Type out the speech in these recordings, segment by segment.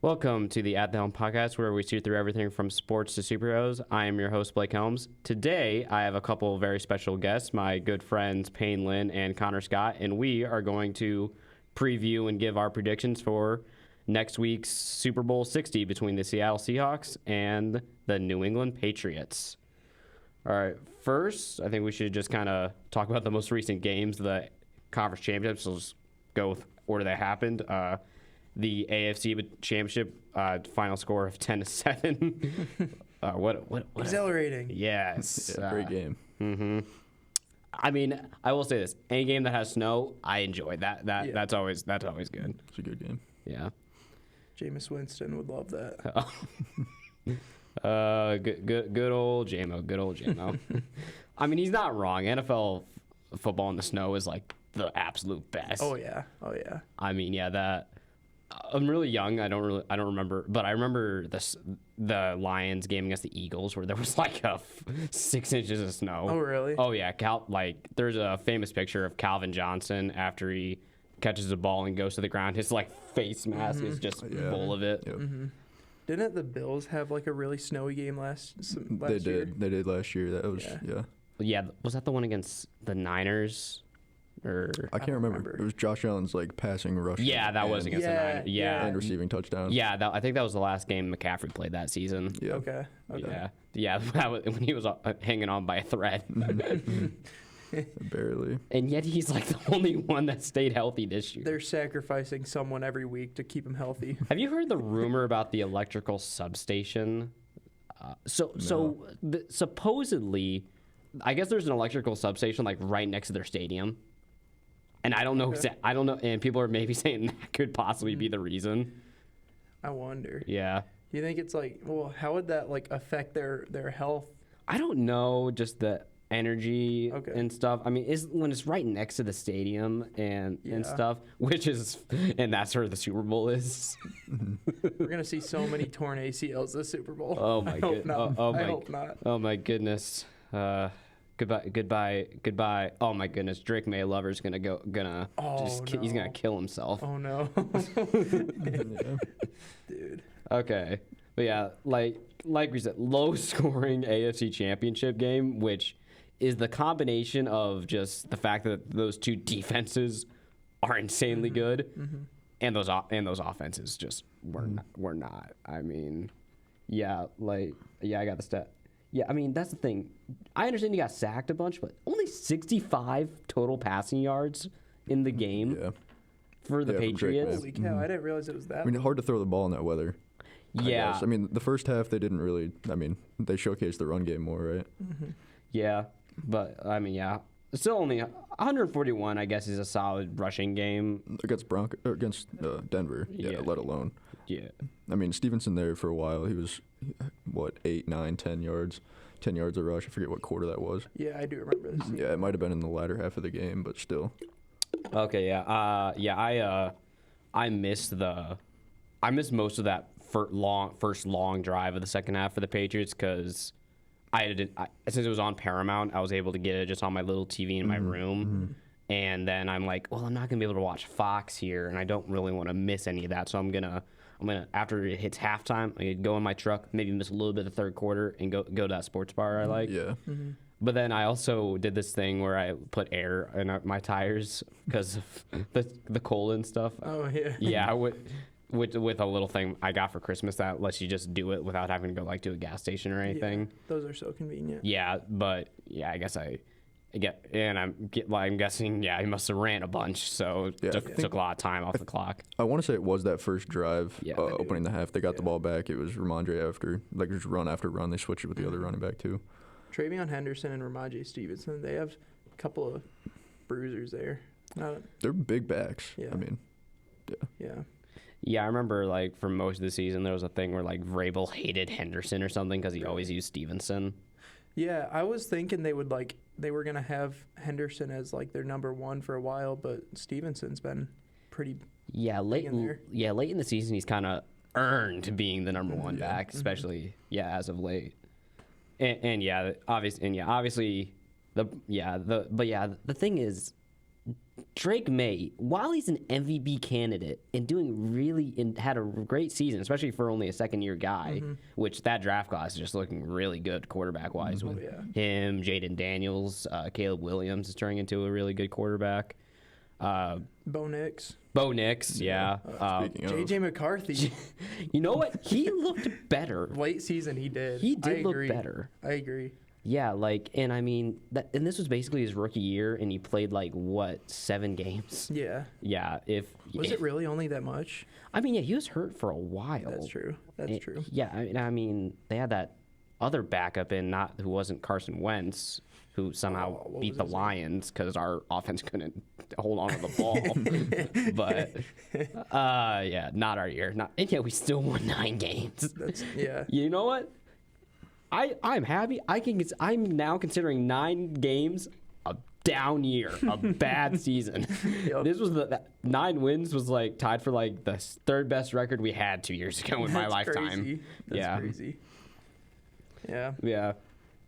Welcome to the At the Helm podcast, where we see through everything from sports to superheroes. I am your host, Blake Helms. Today, I have a couple of very special guests, my good friends Payne and Connor Scott, and we are going to preview and give our predictions for next week's Super Bowl 60 between the Seattle Seahawks and the New England Patriots. All right, first, I think we should just kind of talk about the most recent games, the conference championships. We'll just go with order that happened. The AFC Championship final score of 10-7. What Exhilarating. Yes. Yeah, great game. Mm-hmm. I mean, I will say this: any game that has snow, I enjoy that. That's always good. It's a good game. Yeah. Jameis Winston would love that. Good old JMO. Good old JMO. I mean, he's not wrong. NFL football in the snow is like the absolute best. Oh yeah. I mean, yeah, that. I'm really young. I don't remember, but I remember the Lions game against the Eagles where there was like 6 inches of snow. Oh really? Oh yeah. There's a famous picture of Calvin Johnson after he catches the ball and goes to the ground. His like face mask is just full of it. Yep. Mm-hmm. Didn't the Bills have like a really snowy game last They year? did. They did last year. That was Yeah. Was that the one against the Niners? Or I can't remember. It was Josh Allen's like passing rush. Yeah, that was against the Niners. Yeah. And receiving touchdown. Yeah, I think that was the last game McCaffrey played that season. Yeah. Okay. Yeah. That was when he was hanging on by a thread. Barely. And yet he's like the only one that stayed healthy this year. They're sacrificing someone every week to keep him healthy. Have you heard the rumor about the electrical substation? Supposedly, I guess there's an electrical substation like right next to their stadium. And I don't know. I don't know. And people are maybe saying that could possibly be the reason. I wonder. Yeah. Do you think it's like, well, how would that like affect their health? I don't know. Just the energy and stuff. I mean, when it's right next to the stadium and stuff, and that's where the Super Bowl is. We're gonna see so many torn ACLs this Super Bowl. Oh my goodness. I hope not. Oh my goodness. Goodbye. Oh my goodness, Drake May Lover's he's gonna kill himself. Oh no, dude. Okay, but yeah, like we said, low scoring AFC Championship game, which is the combination of just the fact that those two defenses are insanely good, and those offenses just were not. I mean, I got the stat. Yeah, I mean, that's the thing. I understand you got sacked a bunch, but only 65 total passing yards in the game for the Patriots. Holy cow, I didn't realize it was that. I mean, hard to throw the ball in that weather. Yeah. I mean, the first half, they didn't really, they showcased the run game more, right? Mm-hmm. Yeah, but, I mean, still only 141, I guess, is a solid rushing game. Against Denver, let alone. Yeah. I mean, Stevenson there for a while, he was, 8, 9, 10 yards. 10 yards of rush. I forget what quarter that was. Yeah, I do remember this. Yeah, it might have been in the latter half of the game, but still. Okay, I missed most of that first long drive of the second half for the Patriots because since it was on Paramount, I was able to get it just on my little TV in my room. And then I'm like, well, I'm not gonna be able to watch Fox here, and I don't really want to miss any of that, so I'm gonna after it hits halftime, I'm gonna go in my truck, maybe miss a little bit of the third quarter, and go to that sports bar I like. Yeah. Mm-hmm. But then I also did this thing where I put air in my tires because of the cold and stuff. Oh yeah. Yeah, with a little thing I got for Christmas that lets you just do it without having to go like to a gas station or anything. Yeah, those are so convenient. Yeah, but I guess I'm guessing, he must have ran a bunch, so it took a lot of time off the clock. I want to say it was that first drive, Yeah, opening the half. They got the ball back. It was Ramondre after, just run after run. They switched it with the other running back, too. Travion Henderson and Ramondre Stevenson, they have a couple of bruisers there. They're big backs. Yeah. I mean, Yeah. Yeah, I remember, like, for most of the season, there was a thing where, like, Vrabel hated Henderson or something because he always used Stevenson. Yeah, I was thinking they were going to have Henderson as, like, their number one for a while, but Stevenson's been pretty late in there. Late in the season, he's kind of earned being the number one back, especially, as of late. Obviously, the thing is, Drake May, while he's an MVP candidate and had a great season, especially for only a second-year guy, which that draft class is just looking really good quarterback-wise with him, Jaden Daniels, Caleb Williams is turning into a really good quarterback. Bo Nix. Yeah. J.J. McCarthy. You know what? He looked better. Late season, he did. He did look better. I agree. Yeah, and I mean, and this was basically his rookie year, and he played 7 games. Yeah. Yeah. Was it really only that much? I mean, yeah, he was hurt for a while. That's true. That's true. Yeah, I mean, they had that other backup who wasn't Carson Wentz, who somehow beat the Lions because our offense couldn't hold on to the ball. But yeah, not our year. And yet we still won 9 games. Yeah. You know what? I'm happy. I'm now considering 9 games a down year, a bad season. Yep. This was 9 wins was tied for the 3rd best record we had 2 years ago in my lifetime. Crazy. That's crazy. Yeah. Yeah.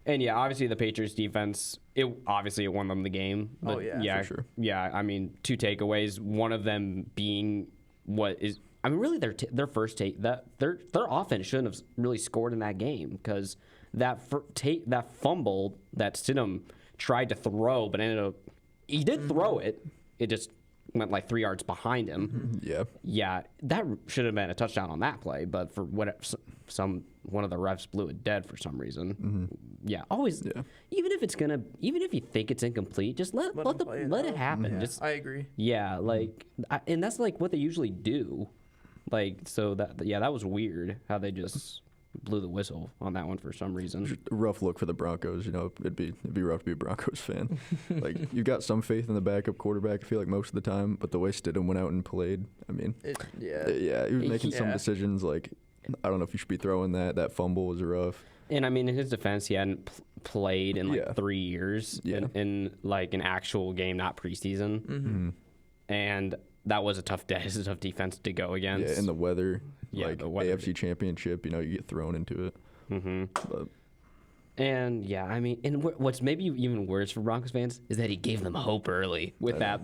And yeah, obviously the Patriots defense, it won them the game. But yeah, for sure. Yeah, I mean, 2 takeaways. One of them being really their first take that their offense shouldn't have really scored in that game because that fumble that Stidham tried to throw, but he did throw it. It just went 3 yards behind him. Yeah. Yeah, that should have been a touchdown on that play, but for one of the refs blew it dead for some reason. Yeah, always. Yeah. Even if you think it's incomplete, just let it happen. Yeah, just I agree. Yeah, and that's what they usually do. That was weird how they just blew the whistle on that one for some reason. Just a rough look for the Broncos. It'd be rough to be a Broncos fan. You've got some faith in the backup quarterback. I feel like most of the time, but the way Stidham went out and played, I mean, he was making some decisions. I don't know if you should be throwing that. That fumble was rough. And I mean, in his defense, he hadn't played in 3 years in an actual game, not preseason. And that was a tough defense to go against. Yeah, in the weather. Yeah, the weather. AFC Championship, you get thrown into it. But. And yeah, I mean, and what's maybe even worse for Broncos fans is that he gave them hope early with that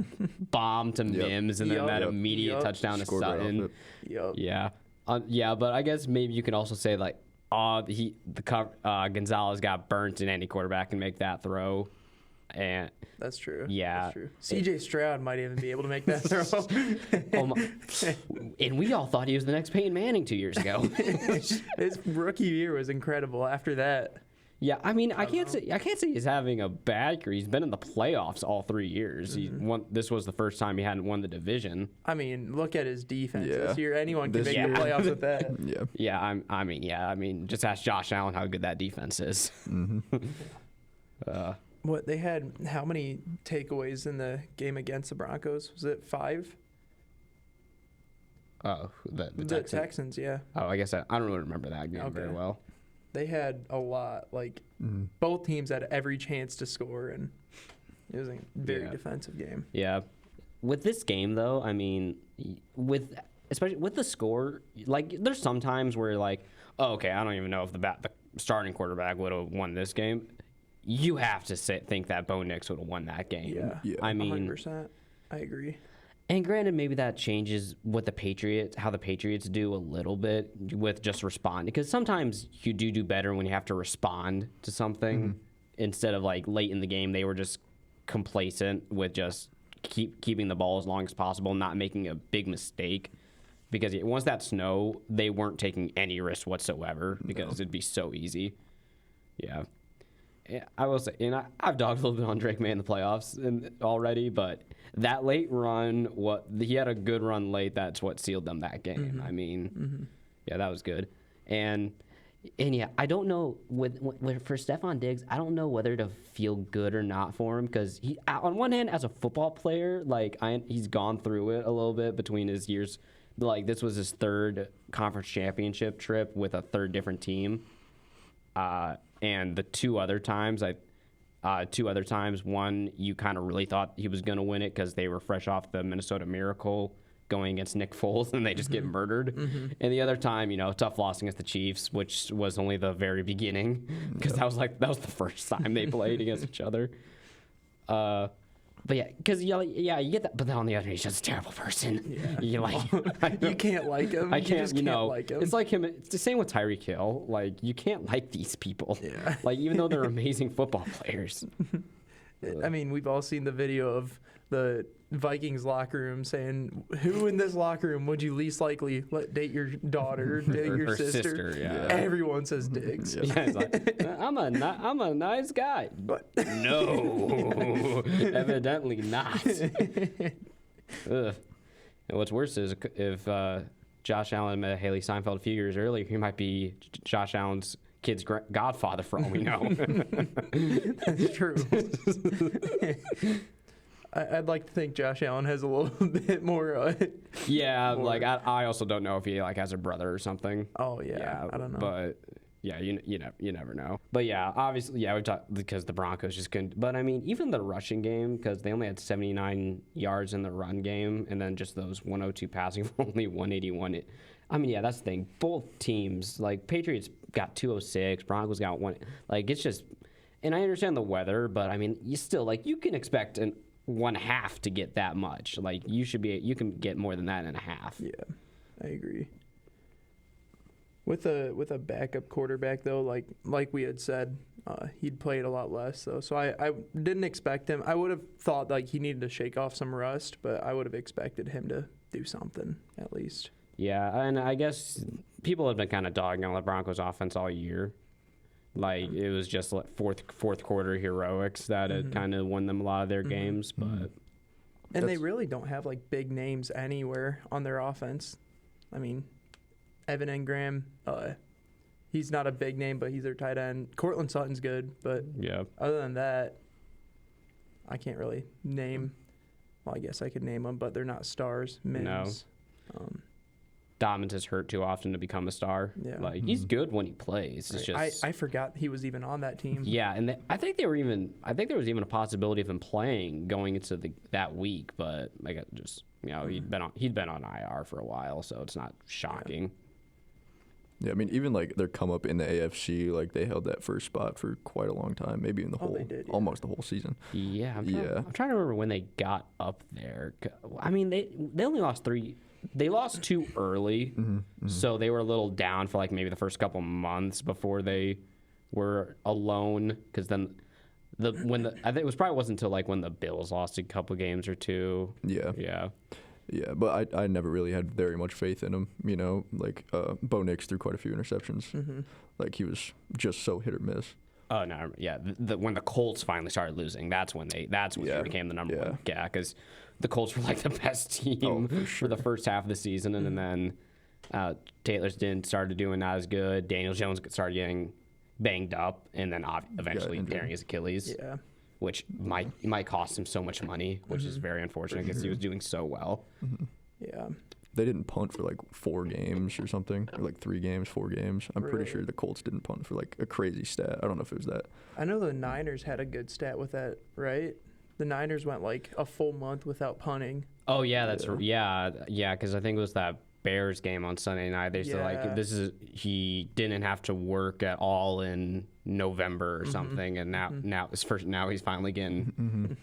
bomb to Mims and then that immediate touchdown to Sutton. Yeah. Yeah, but I guess maybe you can also say Gonzalez got burnt, and any quarterback can make that throw. And that's true. Yeah, that's true. CJ Stroud might even be able to make that throw. And we all thought he was the next Peyton Manning 2 years ago. His rookie year was incredible. After that, yeah, I mean, I can't say he's having a bad career. He's been in the playoffs all 3 years. This was the first time he hadn't won the division. I mean, look at his defense this year. Anyone can make the playoffs with that. I mean, just ask Josh Allen how good that defense is. What they had? How many takeaways in the game against the Broncos? Was it 5? Oh, the Texans, yeah. Oh, I guess I don't really remember that game very well. They had a lot. Both teams had every chance to score, and it was a very defensive game. Yeah. With this game, though, I mean, especially with the score, there's some times where oh, okay, I don't even know if the starting quarterback would have won this game. You have to think that Bo Nix would have won that game. Yeah. I mean, 100%. I agree. And granted, maybe that changes how the Patriots do a little bit with just responding. Because sometimes you do better when you have to respond to something. Instead of late in the game, they were just complacent with just keeping the ball as long as possible, not making a big mistake. Because once that snow, they weren't taking any risk whatsoever because it'd be so easy. Yeah. I will say, and I've dogged a little bit on Drake May in the playoffs already, but that late run, he had a good run late. That's what sealed them that game. I mean, yeah, that was good. And yeah, I don't know for Stephon Diggs, I don't know whether to feel good or not for him because he, on one hand, as a football player, he's gone through it a little bit between his years. This was his 3rd conference championship trip with a 3rd different team. And the 2 other times, one, you kind of really thought he was going to win it because they were fresh off the Minnesota Miracle going against Nick Foles, and they just get murdered. And the other time, tough loss against the Chiefs, which was only the very beginning because that was the first time they played against each other. But yeah, because you get that. But then on the other hand, he's just a terrible person. Yeah. You like, you can't like him. I can't. You just can't like him. It's like him. It's the same with Tyreek Hill. Like you can't like these people. Yeah. Like even though they're amazing football players. I mean, we've all seen the video of the Vikings locker room saying, "Who in this locker room would you least likely let date your daughter, date your sister?" Yeah. Everyone says Diggs. Yeah, he's like, I'm a nice guy, but no, evidently not. Ugh. And what's worse is if Josh Allen met Haley Seinfeld a few years earlier, he might be Josh Allen's kid's godfather for all we know. That's true. I'd like to think Josh Allen has a little bit more. Yeah, more. Like I also don't know if he like has a brother or something. Oh yeah, I don't know. But yeah, you never know. But yeah, obviously, yeah, we talked because the Broncos just couldn't. But I mean, even the rushing game, because they only had 79 yards in the run game, and then just those 102 passing for only 181. I mean, yeah, that's the thing. Both teams, like Patriots got 206, Broncos got one. Like it's just, and I understand the weather, but I mean, you still like you can expect an 1/2 to get that much. Like you can get more than that in a half. Yeah, I agree. With a backup quarterback though, like we had said, he'd played a lot less though. So I didn't expect him. I would have thought like he needed to shake off some rust, but I would have expected him to do something at least. Yeah, and I guess people have been kind of dogging on the Broncos offense all year. Like it was just like fourth quarter heroics that had kind of won them a lot of their games, but and they really don't have like big names anywhere on their offense. I mean, Evan Engram, he's not a big name, but he's their tight end. Cortland Sutton's good, but yeah. Other than that, I can't really name. Well, I guess I could name them, but they're not stars. Mims. No. Dobbins is hurt too often to become a star. Yeah. Like he's good when he plays. It's just I forgot he was even on that team. Yeah, and I think there was even a possibility of him playing going into that week, but like just he'd been on IR for a while, so it's not shocking. Yeah, I mean even like their come up in the AFC, like they held that first spot for quite a long time, maybe in the whole almost the whole season. Yeah, I'm trying to remember when they got up there. I mean they only lost 3. They lost 2 early, so they were a little down for like maybe the first couple months before they were alone. Because then I think it wasn't until like when the Bills lost a couple games or 2. Yeah. But I never really had very much faith in him. Like Bo Nix threw quite a few interceptions. Like he was just so hit or miss. Oh no, yeah. When the Colts finally started losing, that's when they became the number one. Yeah, because the Colts were like the best team for the first half of the season, and then Taylor's didn't started doing not as good. Daniel Jones started getting banged up, and then eventually tearing his Achilles. Yeah, which might cost him so much money, which is very unfortunate because he was doing so well. Yeah. They didn't punt for like 4 games or something, or like 3 games, 4 games. I'm pretty sure the Colts didn't punt for like a crazy stat. I don't know if it was that. I know the Niners had a good stat with that, right? The Niners went like a full month without punting. Oh yeah, because I think it was that Bears game on Sunday night. They said like he didn't have to work at all in November or something, and now he's finally getting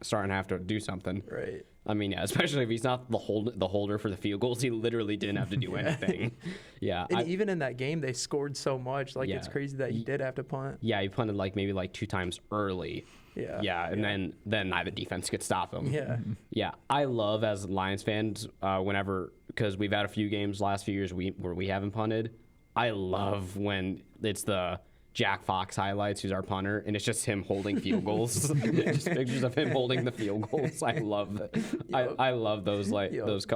starting to have to do something. Right. I mean, yeah, especially if he's not the holder for the field goals, he literally didn't have to do anything. Yeah. And even in that game, they scored so much. Like it's crazy that he did have to punt. Yeah, he punted maybe 2 times early. Yeah. Yeah, and then neither defense could stop him. Yeah. Yeah, I love as Lions fans because we've had a few games last few years where we haven't punted. I love when it's the Jack Fox highlights, who's our punter, and it's just him holding field goals. Just pictures of him holding the field goals. I love that. Yep. I love those those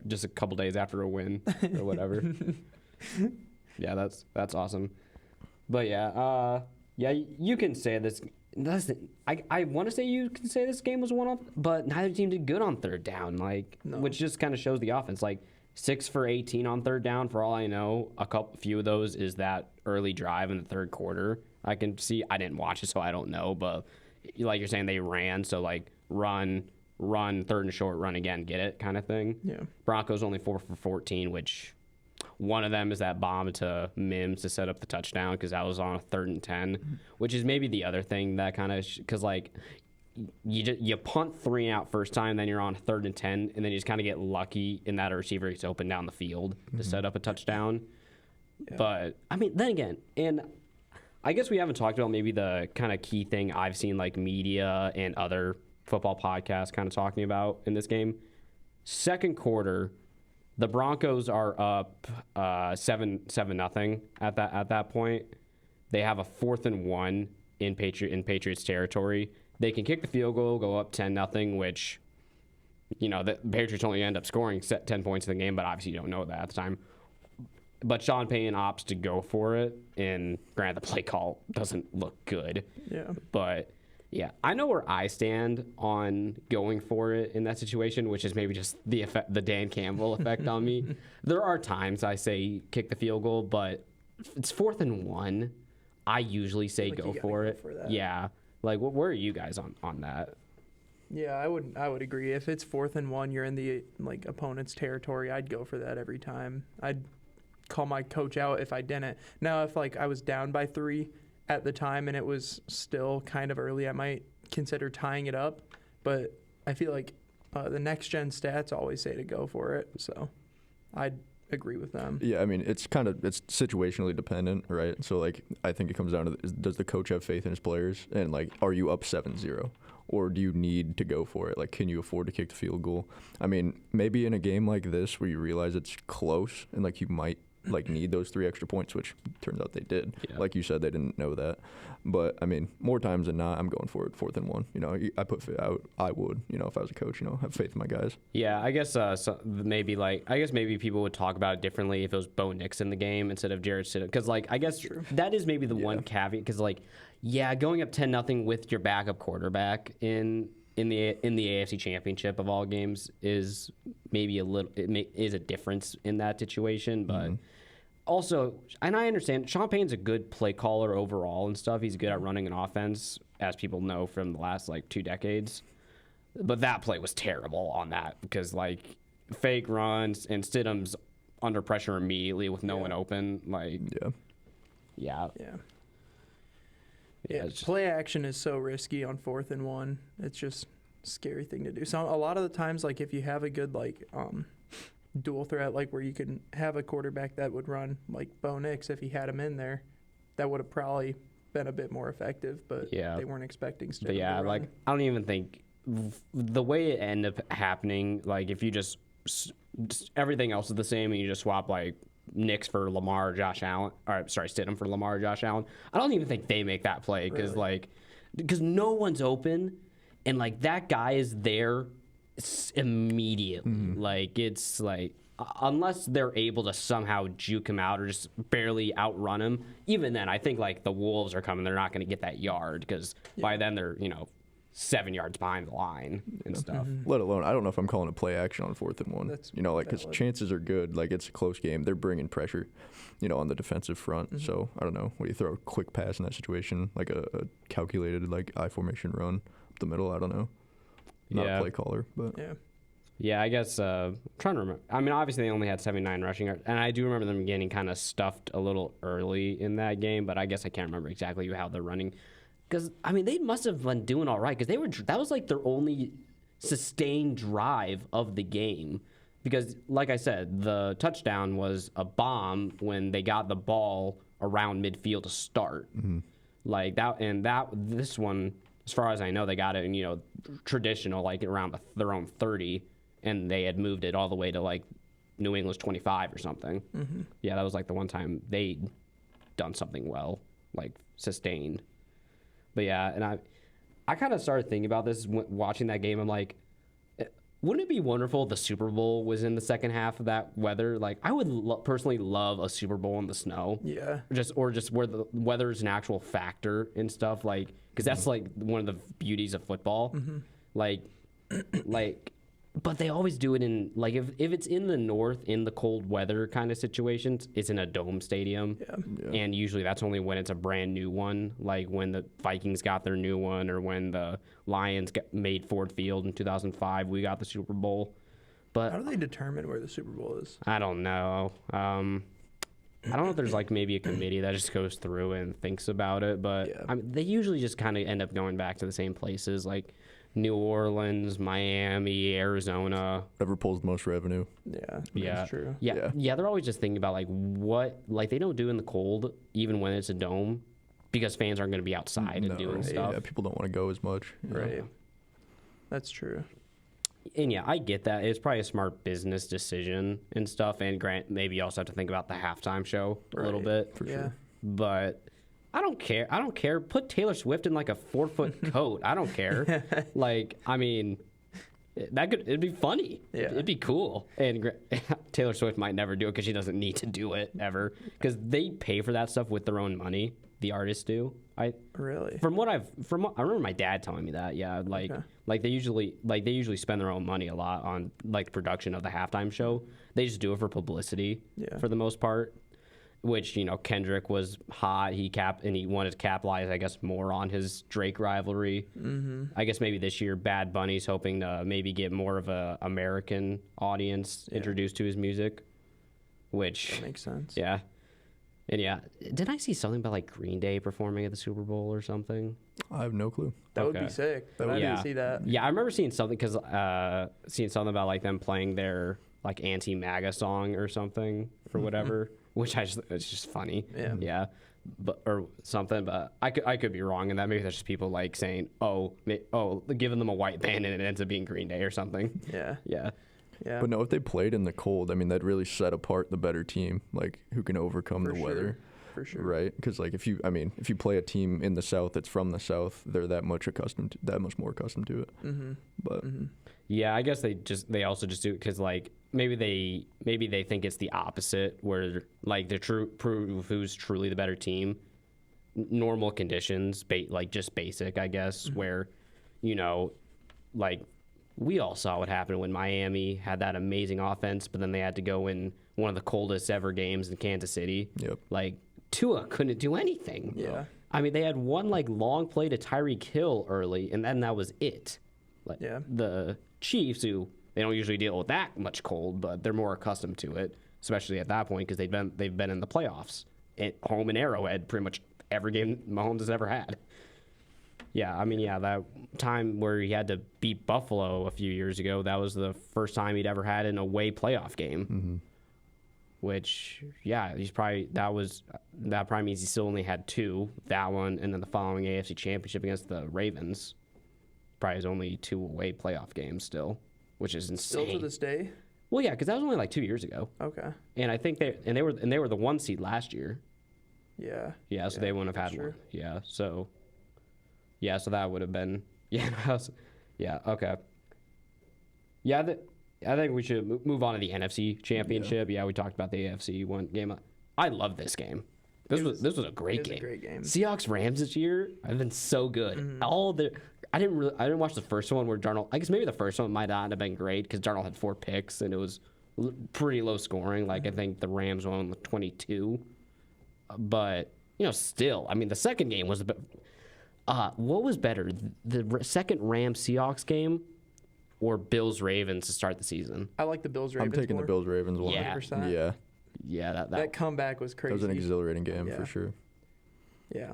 just a couple days after a win or whatever. Yeah, that's awesome. But yeah, you can say this. I want to say you can say this game was one-off, but neither team did good on third down, which just kind of shows the offense. 6 for 18 on third down. For all I know, few of those is that early drive in the third quarter. I can see. I didn't watch it, so I don't know. But like you're saying, they ran. So run, third and short, run again, get it kind of thing. Yeah. Broncos only 4 for 14, which one of them is that bomb to Mims to set up the touchdown because that was on a 3rd and 10, which is maybe the other thing that kind of because you punt 3 and out first time, then you're on 3rd and 10, and then you just kind of get lucky in that a receiver gets open down the field to set up a touchdown. Yeah. But I mean, then again, and I guess we haven't talked about maybe the kind of key thing I've seen like media and other football podcasts kind of talking about in this game. Second quarter, the Broncos are up 7-0 at that point. They have a 4th and 1 in Patriots territory. They can kick the field goal, go up 10-0, which, the Patriots only end up scoring 10 points in the game, but obviously you don't know that at the time. But Sean Payne opts to go for it, and granted, the play call doesn't look good. Yeah. But, yeah, I know where I stand on going for it in that situation, which is maybe just the Dan Campbell effect on me. There are times I say kick the field goal, but if it's 4th and 1, I usually say go for it. Yeah. Like, where are you guys on that? Yeah, I would agree. If it's 4th and 1, you're in the opponent's territory, I'd go for that every time. I'd call my coach out if I didn't. Now, if I was down by 3 at the time and it was still kind of early, I might consider tying it up. But I feel like the next gen stats always say to go for it, so I'd agree with them. Yeah, I mean, it's situationally dependent, right? So I think it comes down to does the coach have faith in his players, and are you up 7-0, or do you need to go for it? Can you afford to kick the field goal? I mean, maybe in a game like this where you realize it's close and you might need those 3 extra points, which turns out they did. Yeah. Like you said, they didn't know that. But I mean, more times than not, I'm going for it 4th and 1. I put out. I would. If I was a coach, have faith in my guys. Yeah, I guess maybe maybe people would talk about it differently if it was Bo Nix in the game instead of Jarrett Stidham, because I guess that is maybe the one caveat, because going up 10-0 with your backup quarterback in the AFC Championship of all games is maybe is a difference in that situation, but. Also, and I understand, Sean Payne's a good play caller overall and stuff. He's good at running an offense, as people know from the last 2 decades. But that play was terrible on that because fake runs and Stidham's under pressure immediately with no one open. Yeah. Play action is so risky on 4th and 1. It's just a scary thing to do. So a lot of the times, if you have a good dual threat, where you can have a quarterback that would run Bo Nix, if he had him in there, that would have probably been a bit more effective, but they weren't expecting Stidham to run. I don't even think the way it ended up happening, if you just everything else is the same and you just swap Nix for Lamar, Josh Allen, Stidham for Lamar, Josh Allen, I don't even think they make that play because because no one's open and that guy is there immediately. It's unless they're able to somehow juke him out or just barely outrun him, even then I think the Wolves are coming, they're not going to get that yard because by then they're 7 yards behind the line and stuff. Let alone, I don't know if I'm calling a play action on 4th and 1. Because chances are good, it's a close game, they're bringing pressure on the defensive front. So I don't know, what do you throw a quick pass in that situation, a calculated I formation run up the middle? I don't know. Not a play caller, but yeah. I guess I'm trying to remember. I mean, obviously they only had 79 rushing yards, and I do remember them getting kind of stuffed a little early in that game. But I guess I can't remember exactly how they're running, because I mean they must have been doing all right because that was their only sustained drive of the game. Because like I said, the touchdown was a bomb when they got the ball around midfield to start, this one. As far as I know, they got it in, traditional, around their own 30, and they had moved it all the way to, New England's 25 or something. Yeah, that was, the one time they'd done something well, sustained. But, yeah, and I kind of started thinking about this watching that game. I'm like, wouldn't it be wonderful if the Super Bowl was in the second half of that weather? I would personally love a Super Bowl in the snow. Yeah. Or just where the weather is an actual factor and stuff, because that's one of the beauties of football. But they always do it in if it's in the north in the cold weather kind of situations, it's in a dome stadium. Yeah. And usually that's only when it's a brand new one, when the Vikings got their new one or when the Lions made Ford Field in 2005, we got the Super Bowl. But how do they determine where the Super Bowl is? I don't know. I don't know if there's like maybe a committee that just goes through and thinks about it, but Yeah. I mean, they usually just kind of end up going back to the same places, like New Orleans, Miami, Arizona. Whoever pulls the most revenue. Yeah, That's true. Yeah. They're always just thinking about like what, like they don't do in the cold, even when it's a dome, because fans aren't going to be outside and doing stuff. Yeah, people don't want to go as much. Right. That's true. And yeah, I get that. It's probably a smart business decision and stuff. And Grant, maybe you also have to think about the halftime show a little bit. For sure. But I don't care. I don't care. Put Taylor Swift in like a 4-foot coat. I don't care. Like, I mean, it'd be funny. Yeah. It'd be cool. And Taylor Swift might never do it because she doesn't need to do it ever. Because they pay for that stuff with their own money. The artists do. Really? I remember my dad telling me that. Yeah, like they usually spend their own money a lot on like production of the halftime show. They just do it for publicity. For the most part. Which, you know, Kendrick was hot. He wanted to capitalize, I guess, more on his Drake rivalry. Mm-hmm. I guess maybe this year Bad Bunny's hoping to maybe get more of a American audience introduced to his music. Which that makes sense. Yeah. And yeah, didn't I see something about like Green Day performing at the Super Bowl or something? I have no clue. That would be sick, but I didn't see that. Yeah, I remember seeing something about like them playing their like anti-MAGA song or something or whatever, which it's just funny. Yeah. But or something, but I could be wrong in that. Maybe that's just people like saying, giving them a white band and it ends up being Green Day or something. Yeah. But no, if they played in the cold, I mean, that'd really set apart the better team, like who can overcome the weather. For sure. Right? Because like if you play a team in the South that's from the South, they're that much more accustomed to it. Mm-hmm. But yeah, I guess they also just do it because like maybe they think it's the opposite where like they prove who's truly the better team. Normal conditions, like just basic, I guess, where you know, like. We all saw what happened when Miami had that amazing offense, but then they had to go in one of the coldest ever games in Kansas City. Yep. Like, Tua couldn't do anything. Yeah. I mean, they had one, like, long play to Tyreek Hill early, and then that was it. Like, the Chiefs, who they don't usually deal with that much cold, but they're more accustomed to it, especially at that point because they've been in the playoffs at home in Arrowhead pretty much every game Mahomes has ever had. Yeah, I mean, that time where he had to beat Buffalo a few years ago, that was the first time he'd ever had an away playoff game. Mm-hmm. Which, that probably means he still only had 2, that one, and then the following AFC Championship against the Ravens. Probably his only 2 away playoff games still, which is insane. Still to this day? Well, yeah, because that was only like 2 years ago. Okay. And I think they were the 1 seed last year. Yeah. Yeah, so they wouldn't have had one. Yeah, so. Yeah, so that would have been okay. Yeah, I think we should move on to the NFC Championship. Yeah, we talked about the AFC one game. I love this game. This was a great game. A great game. Seahawks Rams this year have been so good. Mm-hmm. I didn't watch the first one where Darnold. I guess maybe the first one might not have been great because Darnold had 4 picks and it was pretty low scoring. Like I think the Rams won with 22, but still, I mean the second game was a bit. What was better, the second Rams-Seahawks game or Bills-Ravens to start the season? I like the Bills-Ravens. I'm taking the Bills-Ravens one. 100%. Yeah. That comeback was crazy. That was an exhilarating game for sure. Yeah.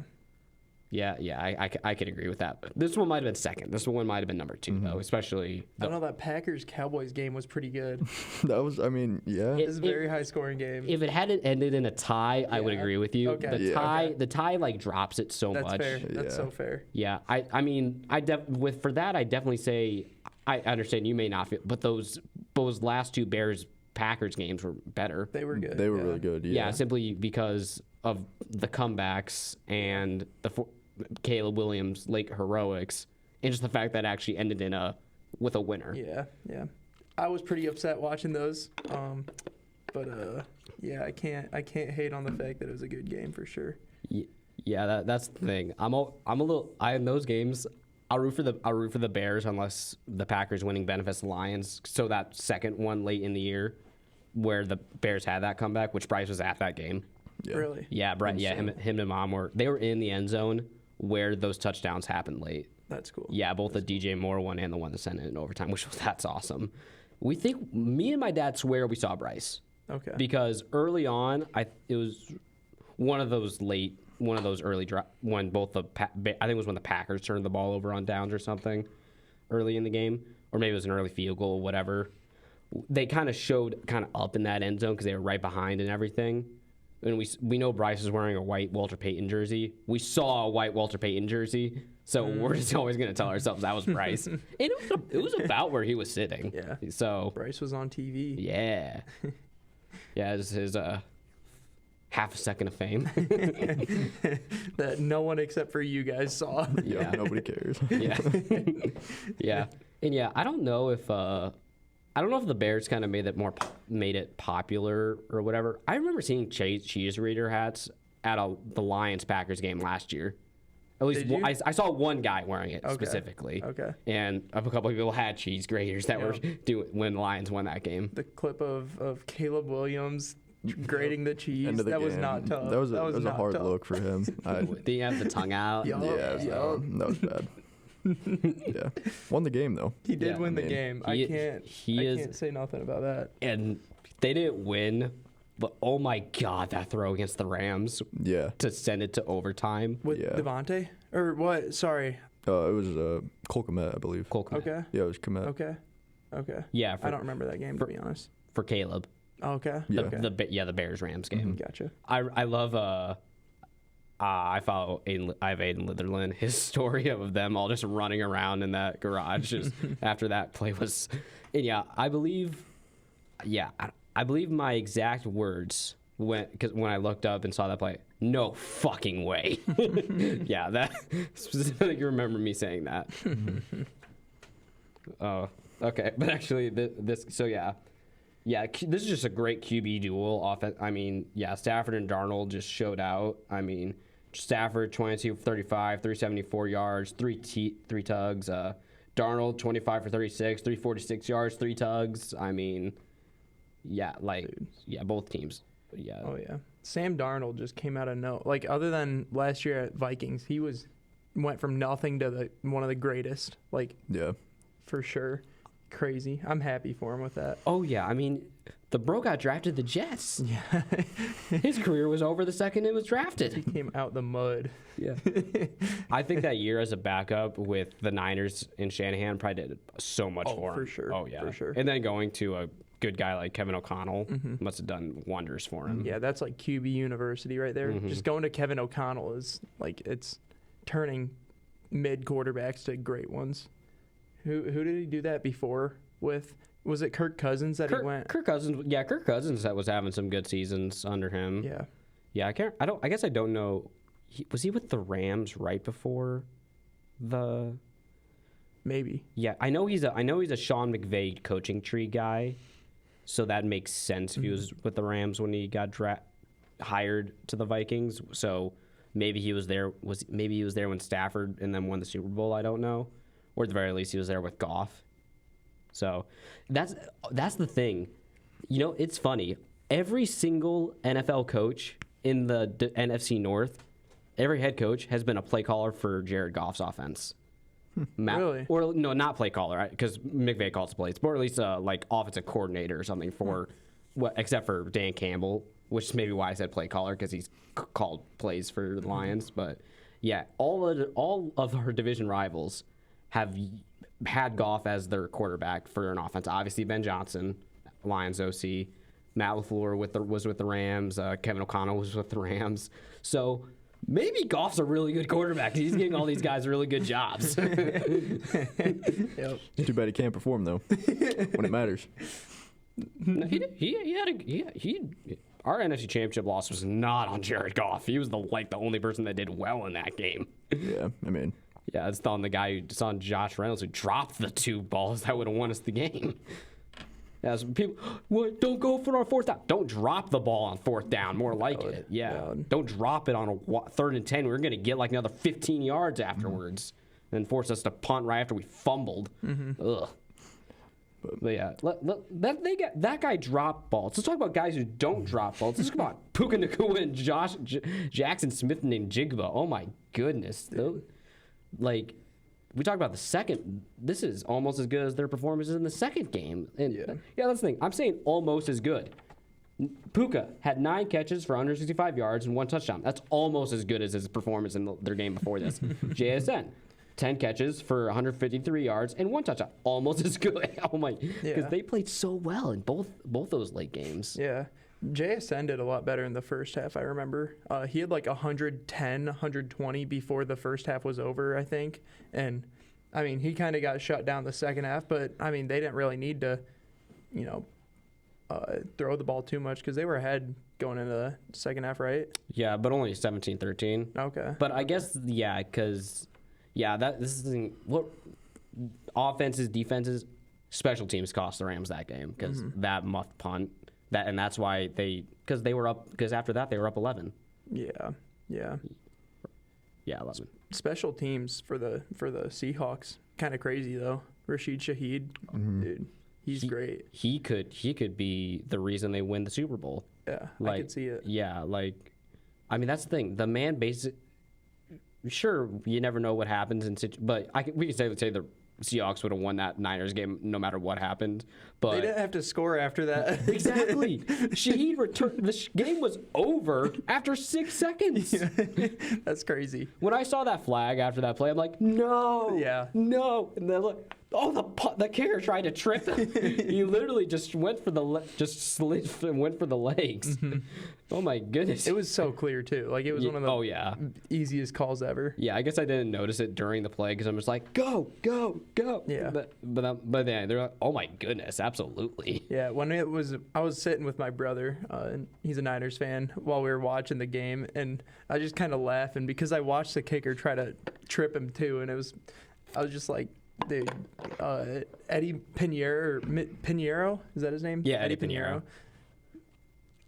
Yeah, I could agree with that. This one might have been second. This one might have been number 2, though, especially. I know that Packers-Cowboys game was pretty good. That was, I mean, yeah. It was a very high-scoring game. If it hadn't ended in a tie, I would agree with you. Okay. The tie like drops it so much. That's fair. That's so fair. Yeah, I mean, for that, I definitely say I understand you may not feel, but those last 2 Bears-Packers games were better. They were good. They were really good. Yeah, simply because of the comebacks and Caleb Williams' late heroics, and just the fact that it actually ended with a winner. Yeah. I was pretty upset watching those, but I can't hate on the fact that it was a good game for sure. Yeah, that's the thing. In those games, I'll root for the Bears unless the Packers winning benefits the Lions. So that second one late in the year, where the Bears had that comeback, which Bryce was at that game. Yeah. Really? Yeah, Brett. Yeah, him and Mom were in the end zone where those touchdowns happened late. That's cool. Yeah, both the DJ Moore one and the one that sent it in overtime, that's awesome. Me and my dad swear we saw Bryce. Okay. Because early on, it was one of those early when both I think it was when the Packers turned the ball over on downs or something early in the game, or maybe it was an early field goal, whatever. They kind of showed up in that end zone because they were right behind and everything. And we know Bryce was wearing a white Walter Payton jersey. We saw a white Walter Payton jersy, so we're just always going to tell ourselves that was Bryce. And it was about where he was sitting. Yeah. So Bryce was on TV. Yeah. Yeah, it was his half a second of fame. That no one except for you guys saw. Yeah, nobody cares. Yeah. Yeah. And yeah, I don't know if the Bears kind of made it popular or whatever. I remember seeing cheese reader hats at the Lions-Packers game last year. At least I saw one guy wearing it specifically. Okay. And a couple of people had cheese graters that were when the Lions won that game. The clip of Caleb Williams grating the cheese. That was not tough. That was a hard look for him. Did he have the tongue out? Yeah, that was bad. Yeah, won the game though. He did win the game. I can't say nothing about that. And they didn't win, but oh my God, that throw against the Rams. Yeah. To send it to overtime with Devontae or what? Sorry. It was Cole Kmet, I believe. Cole Kmet. Okay. Yeah, it was Kmet. Okay. Yeah. I don't remember that game to be honest. For Caleb. Okay. Yeah. The Bears Rams game. Gotcha. I love I have Aiden Litherland. His story of them all just running around in that garage just after that play was, and I believe my exact words when I looked up and saw that play. No fucking way. Yeah, that specifically remember me saying that. Oh, okay, but actually this is just a great QB duel. Stafford and Darnold just showed out. I mean, Stafford 22 for 35, 374 yards, three tugs. Darnold 25 for 36, 346 yards, 3 tugs. I mean, both teams. Yeah. Oh yeah. Sam Darnold just came out of other than last year at Vikings, he went from nothing to one of the greatest. For sure. Crazy. I'm happy for him with that. Oh yeah, I mean, the bro got drafted to the Jets. Yeah. His career was over the second it was drafted. He came out the mud. Yeah. I think that year as a backup with the Niners and Shanahan probably did so much for him. For sure. Oh yeah. For sure. And then going to a good guy like Kevin O'Connell must have done wonders for him. Yeah, that's like QB University right there. Just going to Kevin O'Connell is it's turning mid quarterbacks to great ones. Who did he do that before with? Was it Kirk Cousins he went? Kirk Cousins. Yeah, Kirk Cousins that was having some good seasons under him. Yeah. Yeah, I guess I don't know. Was he with the Rams right before the? Maybe. Yeah, I know he's a Sean McVay coaching tree guy, so that makes sense if he was with the Rams when he got hired to the Vikings. So maybe he was there. Maybe he was there when Stafford and then won the Super Bowl. I don't know. Or at the very least, he was there with Goff. So that's the thing. It's funny. Every single NFL coach in the NFC North, every head coach has been a play caller for Jared Goff's offense. Really? Or no, not play caller, because McVay calls the plays, but at least offensive coordinator or something for except for Dan Campbell, which is maybe why I said play caller because he's called plays for the Lions. But yeah, all of our division rivals have had Goff as their quarterback for an offense. Obviously, Ben Johnson, Lions OC. Matt LaFleur was with the Rams. Kevin O'Connell was with the Rams. So maybe Goff's a really good quarterback. He's giving all these guys really good jobs. Yep. Too bad he can't perform, though, when it matters. No, our NFC Championship loss was not on Jared Goff. He was the only person that did well in that game. Yeah, I mean. Yeah, it's on it's on Josh Reynolds who dropped the 2 balls that would have won us the game. Yeah, so people, don't go for our 4th down. Don't drop the ball on 4th down, more like it. Yeah, don't drop it on a 3rd and 10. We're going to get another 15 yards afterwards and force us to punt right after we fumbled. Ugh. But yeah, that guy dropped balls. Let's talk about guys who don't drop balls. Let's talk about Puka Nacua and Jackson Smith and Jigba. Oh my goodness. We talked about the second. This is almost as good as their performances in the second game. And yeah, that's the thing. I'm saying almost as good. Puka had 9 catches for 165 yards and 1 touchdown. That's almost as good as his performance in their game before this. JSN, 10 catches for 153 yards and 1 touchdown. Almost as good. Oh my! Because they played so well in both those late games. Yeah. JSN did a lot better in the first half, I remember. He had like 110, 120 before the first half was over, I think. And, I mean, he kind of got shut down the second half, but, I mean, they didn't really need to, throw the ball too much because they were ahead going into the second half, right? Yeah, but only 17-13. Okay. But I guess, this is the thing. What offenses, defenses, special teams cost the Rams that game because that muffed punt. That's why because after that they were up 11. Yeah. 11. Special teams for the Seahawks, kind of crazy though. Rashid Shaheed, dude, he's great. He could be the reason they win the Super Bowl. Yeah, I could see it. Yeah, I mean that's the thing. The man sure, you never know what happens but we can say the Seahawks would have won that Niners game no matter what happened. But they didn't have to score after that. Exactly. Shaheed returned. The game was over after 6 seconds. Yeah. That's crazy. When I saw that flag after that play, I'm like, no. Yeah. No. And then look, the kicker tried to trip him. He literally just went for the slid and went for the legs. Mm-hmm. Oh my goodness. It was so clear too. Like it was one of the easiest calls ever. Yeah, I guess I didn't notice it during the play because I'm just like, go. Yeah. But yeah, they're like, oh my goodness, absolutely. Yeah, I was sitting with my brother, and he's a Niners fan, while we were watching the game, and I just kind of laughing because I watched the kicker try to trip him too, and I was just like, dude, Eddie Pinheiro, is that his name? Yeah, Eddie Pinheiro.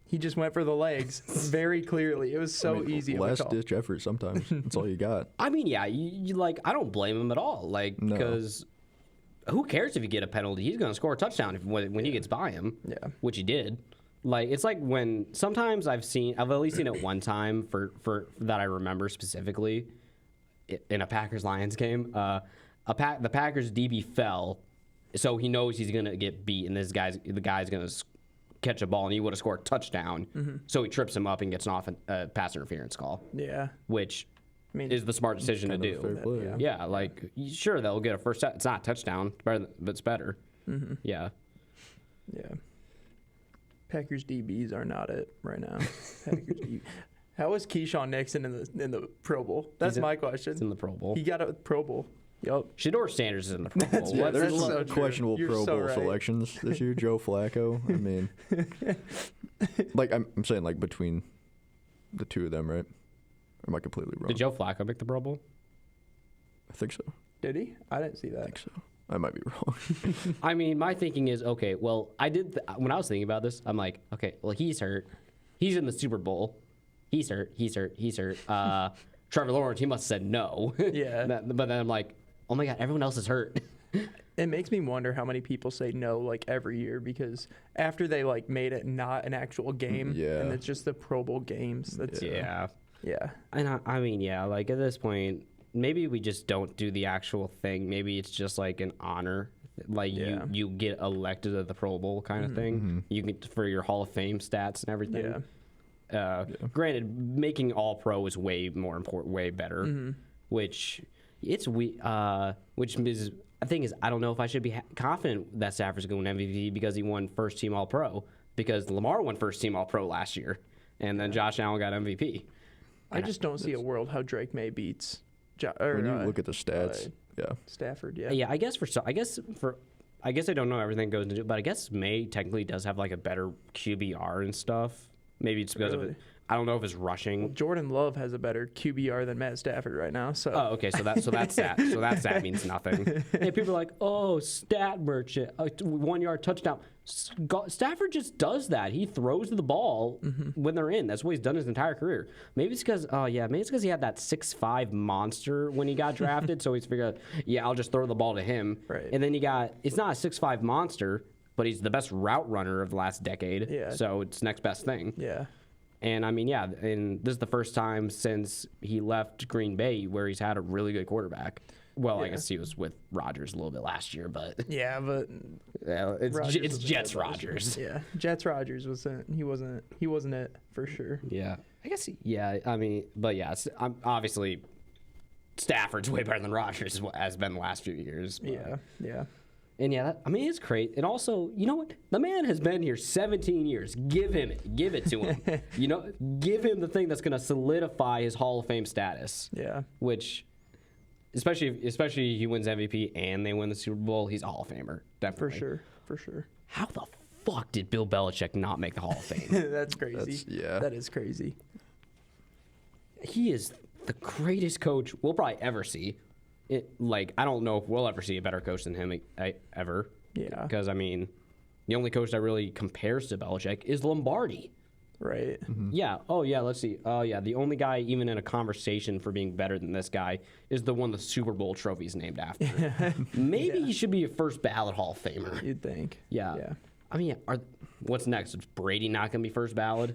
He just went for the legs very clearly. It was so easy. Last ditch effort sometimes. That's all you got. I mean, yeah, I don't blame him at all. Because who cares if you get a penalty? He's going to score a touchdown when he gets by him. Yeah. Which he did. It's like when sometimes I've at least seen it one time for that I remember specifically in a Packers-Lions game. The Packers DB fell, so he knows he's going to get beat, and the guy's going to catch a ball, and he would have scored a touchdown. Mm-hmm. So he trips him up and gets an pass interference call. Yeah. Which is the smart decision to do. Yeah, sure, they'll get a first. It's not a touchdown, but it's better. Mm-hmm. Yeah. Yeah. Packers DBs are not it right now. Packers DB. How is Keyshawn Nixon in the Pro Bowl? That's my question. He's in the Pro Bowl. He got a Pro Bowl. Yep. Shedeur Sanders is in the Pro Bowl. There's a lot of questionable Pro Bowl selections this year. Joe Flacco. I mean, I'm saying between the two of them, right? Or am I completely wrong? Did Joe Flacco make the Pro Bowl? I think so. Did he? I didn't see that. I think so. I might be wrong. I mean, my thinking is, okay, well, when I was thinking about this, I'm like, okay, well, he's hurt. He's in the Super Bowl. He's hurt. Trevor Lawrence, he must have said no. Yeah. But then I'm like, oh my God, everyone else is hurt. It makes me wonder how many people say no every year because after they made it not an actual game and it's just the Pro Bowl games. Yeah. And I mean, at this point, maybe we just don't do the actual thing. Maybe it's just an honor. You get elected to the Pro Bowl kind of thing. Mm-hmm. You get for your Hall of Fame stats and everything. Yeah. Granted, making All Pro is way more important, way better. Mm-hmm. Which is I think I don't know if I should be confident that Stafford's going to win MVP because he won first team All Pro because Lamar won first team All Pro last year, and then Josh Allen got MVP. I just don't see a world how Drake May beats. When you look at the stats, Stafford. Yeah. I guess I don't know everything goes into it, but I guess May technically does have a better QBR and stuff. Maybe it's because of it. I don't know if it's rushing. Well, Jordan Love has a better QBR than Matt Stafford right now. So. Oh, okay. So that's that. So that stat means nothing. Hey, people are like, oh, stat merchant, 1 yard touchdown. Stafford just does that. He throws the ball when they're in. That's what he's done his entire career. Maybe it's because, he had that 6'5" monster when he got drafted. So he's figured, I'll just throw the ball to him. Right. And then it's not a 6'5" monster, but he's the best route runner of the last decade. Yeah. So it's next best thing. Yeah. And I mean, and this is the first time since he left Green Bay where he's had a really good quarterback. Well, I guess he was with Rodgers a little bit last year, but yeah, but it's Jets Rodgers. Yeah, Jets Rodgers he wasn't it for sure. Yeah, I guess. I mean, but yeah, obviously Stafford's way better than Rodgers has been the last few years. But. Yeah. And yeah, it's great. And also, you know what? The man has been here 17 years. Give it to him. Give him the thing that's going to solidify his Hall of Fame status. Yeah. Which, especially he wins MVP and they win the Super Bowl, he's a Hall of Famer. Definitely. For sure. How the fuck did Bill Belichick not make the Hall of Fame? That's crazy. That is crazy. He is the greatest coach we'll probably ever see. I don't know if we'll ever see a better coach than him ever. Yeah. Because, I mean, the only coach that really compares to Belichick is Lombardi. Right. Mm-hmm. Yeah. Oh, yeah, let's see. Oh, yeah, the only guy even in a conversation for being better than this guy is the one the Super Bowl trophy's named after. Maybe he should be a first ballot Hall of Famer. You'd think. Yeah. I mean, what's next? Is Brady not going to be first ballot?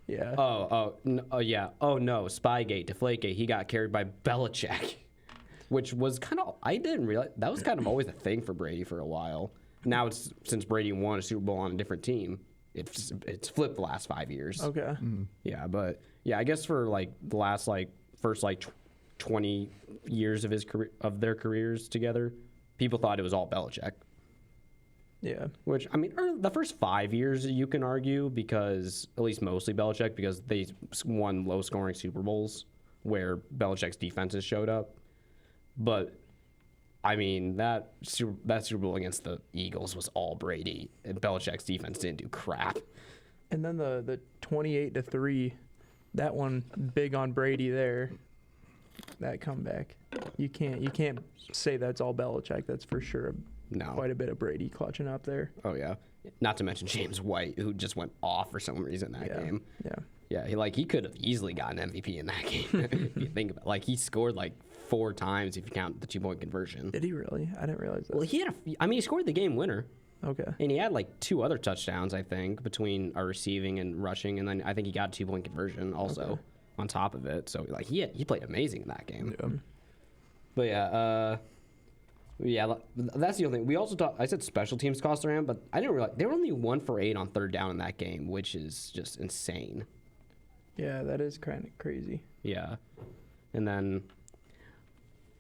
Yeah. Yeah. Oh, no, Spygate, Deflategate, he got carried by Belichick. Which was I didn't realize, that was kind of always a thing for Brady for a while. Now since Brady won a Super Bowl on a different team, it's flipped the last 5 years. Okay. Mm-hmm. Yeah, but yeah, I guess for the last first 20 years of their careers together, people thought it was all Belichick. Yeah. Which, I mean, the first 5 years you can argue because, at least mostly Belichick, because they won low-scoring Super Bowls where Belichick's defenses showed up. But, I mean, that Super Bowl against the Eagles was all Brady, and Belichick's defense didn't do crap. And then the 28-3, that one big on Brady there. That comeback, you can't say that's all Belichick. That's for sure. No, quite a bit of Brady clutching up there. Oh yeah, not to mention James White, who just went off for some reason that game. Yeah. He could have easily gotten MVP in that game if you think about it. He scored 4 times if you count the 2-point conversion. Did he really? I didn't realize that. Well, he scored the game winner. Okay. And he had 2 other touchdowns, I think, between receiving and rushing, and then I think he got a 2-point conversion also on top of it. So he played amazing in that game. Yeah. But yeah, that's the only thing. We also I said special teams cost around, but I didn't realize they were only 1 for 8 on third down in that game, which is just insane. Yeah, that is kind of crazy. Yeah, and then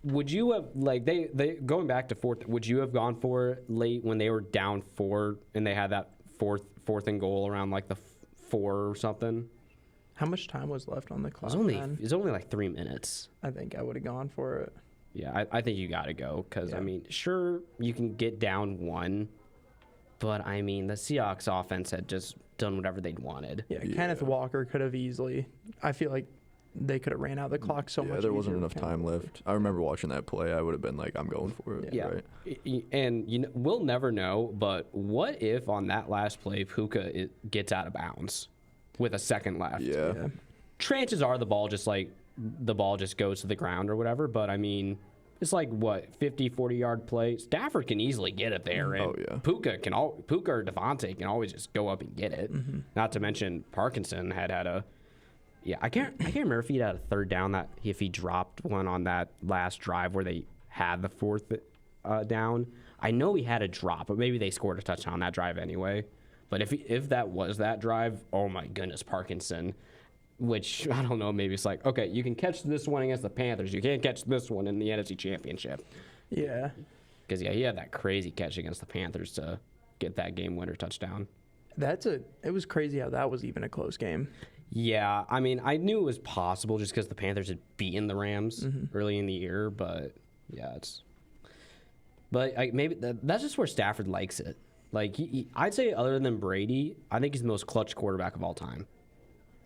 would you have they going back to fourth? Would you have gone for it late when they were down 4 and they had that fourth and goal around the 4 or something? How much time was left on the clock? It was only 3 minutes. I think I would have gone for it. Yeah, I think you got to go because, I mean, sure, you can get down 1, but, I mean, the Seahawks offense had just done whatever they'd wanted. Yeah, Kenneth Walker could have easily. I feel like they could have ran out the clock so much. Yeah, there wasn't enough time left. I remember watching that play. I would have been I'm going for it. Yeah. Right? And we'll never know, but what if on that last play, Puka gets out of bounds with a second left? Yeah. Chances are the ball just goes to the ground or whatever, but I mean, it's 50, 40-yard play. Stafford can easily get it there, and Puka or Devontae can always just go up and get it. Mm-hmm. Not to mention Parkinson had a I can't remember if he had a third down if he dropped one on that last drive where they had the 4th down. I know he had a drop, but maybe they scored a touchdown on that drive anyway. But if that was that drive, oh my goodness, Parkinson. Which, I don't know, maybe it's okay, you can catch this one against the Panthers. You can't catch this one in the NFC Championship. Yeah. Because, he had that crazy catch against the Panthers to get that game-winner touchdown. It was crazy how that was even a close game. Yeah, I mean, I knew it was possible just because the Panthers had beaten the Rams early in the year, but, yeah, maybe that's just where Stafford likes it. I'd say other than Brady, I think he's the most clutch quarterback of all time.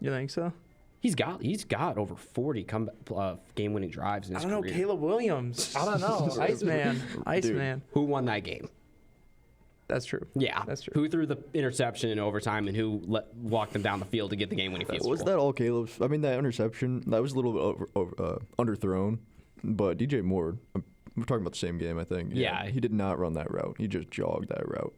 You think so? He's got over 40 game-winning drives in his career. I don't know, Caleb Williams. I don't know. Iceman. Who won that game? That's true. Yeah. That's true. Who threw the interception in overtime and who walked them down the field to get the game-winning field goal? Was that all Caleb's? I mean, that interception, that was a little bit underthrown, but DJ Moore, we're talking about the same game, I think. Yeah. He did not run that route. He just jogged that route.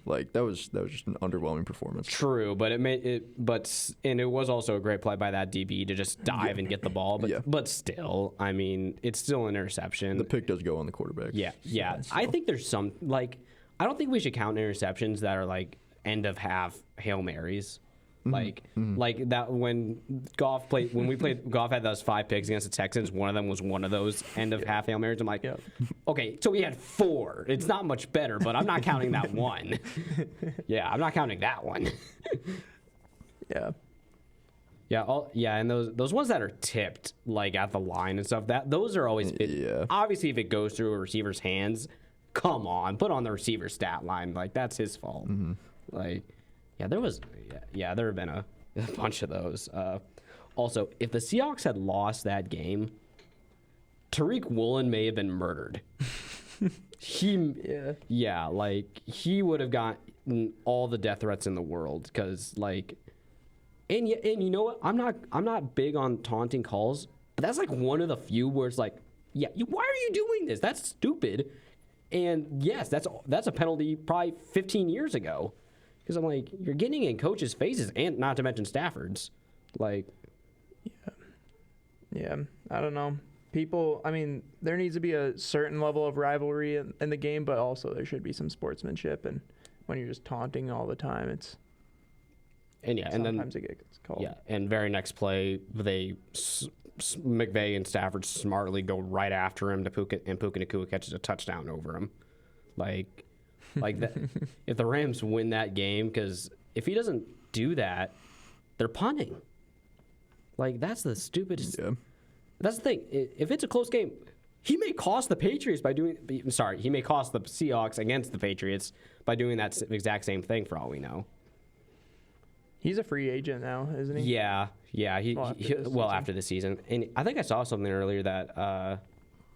Like that was just an underwhelming performance. True, but it was also a great play by that DB to just dive and get the ball. But still, I mean, it's still an interception. The pick does go on the quarterback. Yeah. So. I think there's some I don't think we should count interceptions that are like end of half Hail Marys. Like that when Goff had those 5 picks against the Texans, one of them was one of those end of half Hail Marys. I'm like, okay, so we had 4. It's not much better, but I'm not counting that one. Yeah, I'm not counting that one. And those ones that are tipped like at the line and stuff, those are always obviously if it goes through a receiver's hands, come on, put on the receiver's stat line, like that's his fault. Like there have been a bunch of those. Also, if the Seahawks had lost that game, Tariq Woolen may have been murdered. He would have gotten all the death threats in the world because and you know what? I'm not big on taunting calls, but that's like one of the few where it's like, why are you doing this? That's stupid. And yes, that's a penalty probably 15 years ago. Because I'm like, you're getting in coaches' faces, and not to mention Stafford's. Yeah, I don't know. People, I mean, there needs to be a certain level of rivalry in the game, but also there should be some sportsmanship. And when you're just taunting all the time, sometimes it gets called. Yeah, and very next play, McVay and Stafford smartly go right after him to Puka, and Puka Nacua catches a touchdown over him. Like that, if the Rams win that game, because if he doesn't do that, they're punting. Like that's the stupidest. Yeah. That's the thing. If it's a close game, he may cost the Patriots by doing. Sorry, he may cost the Seahawks against the Patriots by doing that exact same thing. For all we know. He's a free agent now, isn't he? Yeah. After the season, and I think I saw something earlier that.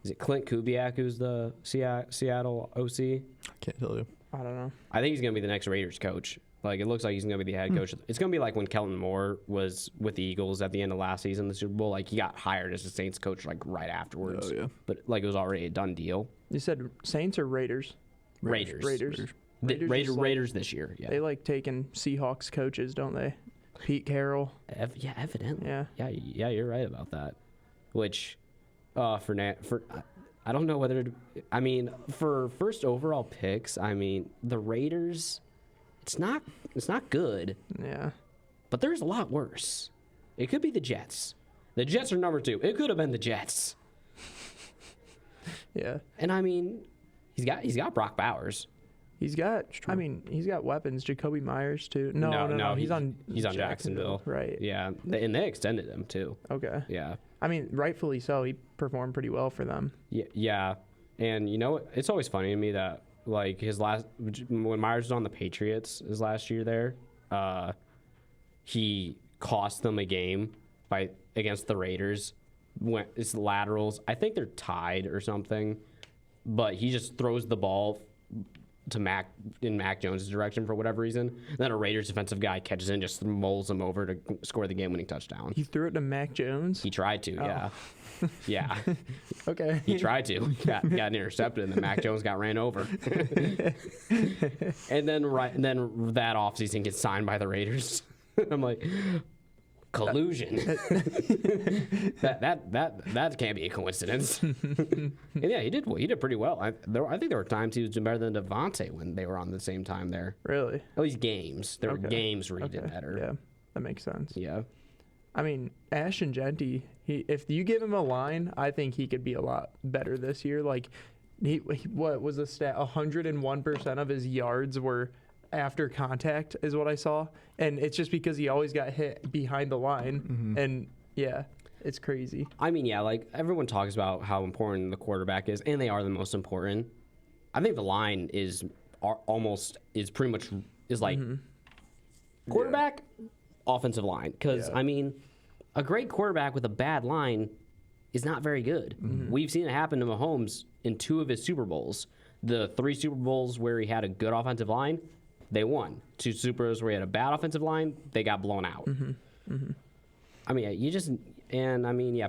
Is it Clint Kubiak who's the Seattle OC? I can't tell you. I don't know. I think he's going to be the next Raiders coach. Like, it looks like he's going to be the head coach. It's going to be like when Kellen Moore was with the Eagles at the end of last season, the Super Bowl. Like, he got hired as the Saints coach, like, right afterwards. Oh, yeah. But, like, it was already a done deal. You said Saints or Raiders? Raiders this year, yeah. They like taking Seahawks coaches, don't they? Pete Carroll. Evidently. Yeah, you're right about that. Which... I don't know whether for first overall picks, the Raiders, it's not good. Yeah. But there's a lot worse. It could be the Jets. The Jets are number 2. It could have been the Jets. Yeah. And he's got Brock Bowers. He's got weapons. Jacoby Myers too. No. He's on Jacksonville. Right. Yeah. And they extended him too. Okay. Yeah. Rightfully so. He performed pretty well for them. Yeah. And you know, it's always funny to me that like when Myers was on the Patriots his last year there, he cost them a game against the Raiders. It's laterals. I think they're tied or something, but he just throws the ball to Mac Jones' direction for whatever reason. Then a Raiders defensive guy catches it and just mulls him over to score the game-winning touchdown. He threw it to Mac Jones? He tried to, yeah. Yeah. Okay. He tried to. Got intercepted, and then Mac Jones got ran over. and then that offseason gets signed by the Raiders. I'm like, collusion. that can't be a coincidence. And yeah, he did pretty well. I think there were times he was doing better than Devontae when they were on the same time there. Really? At least games. There were games where he did better. Yeah, that makes sense. Yeah. Ashton Genty, if you give him a line, I think he could be a lot better this year. Like, what was the stat? 101% of his yards were after contact is what I saw. And it's just because he always got hit behind the line. Mm-hmm. And, yeah, it's crazy. Like, everyone talks about how important the quarterback is, and they are the most important. I think the line is pretty much quarterback, offensive line. Because, a great quarterback with a bad line is not very good. Mm-hmm. We've seen it happen to Mahomes in 2 of his Super Bowls. The 3 Super Bowls where he had a good offensive line, they won. 2 Super Bowls where he had a bad offensive line, they got blown out. Mm-hmm. Mm-hmm.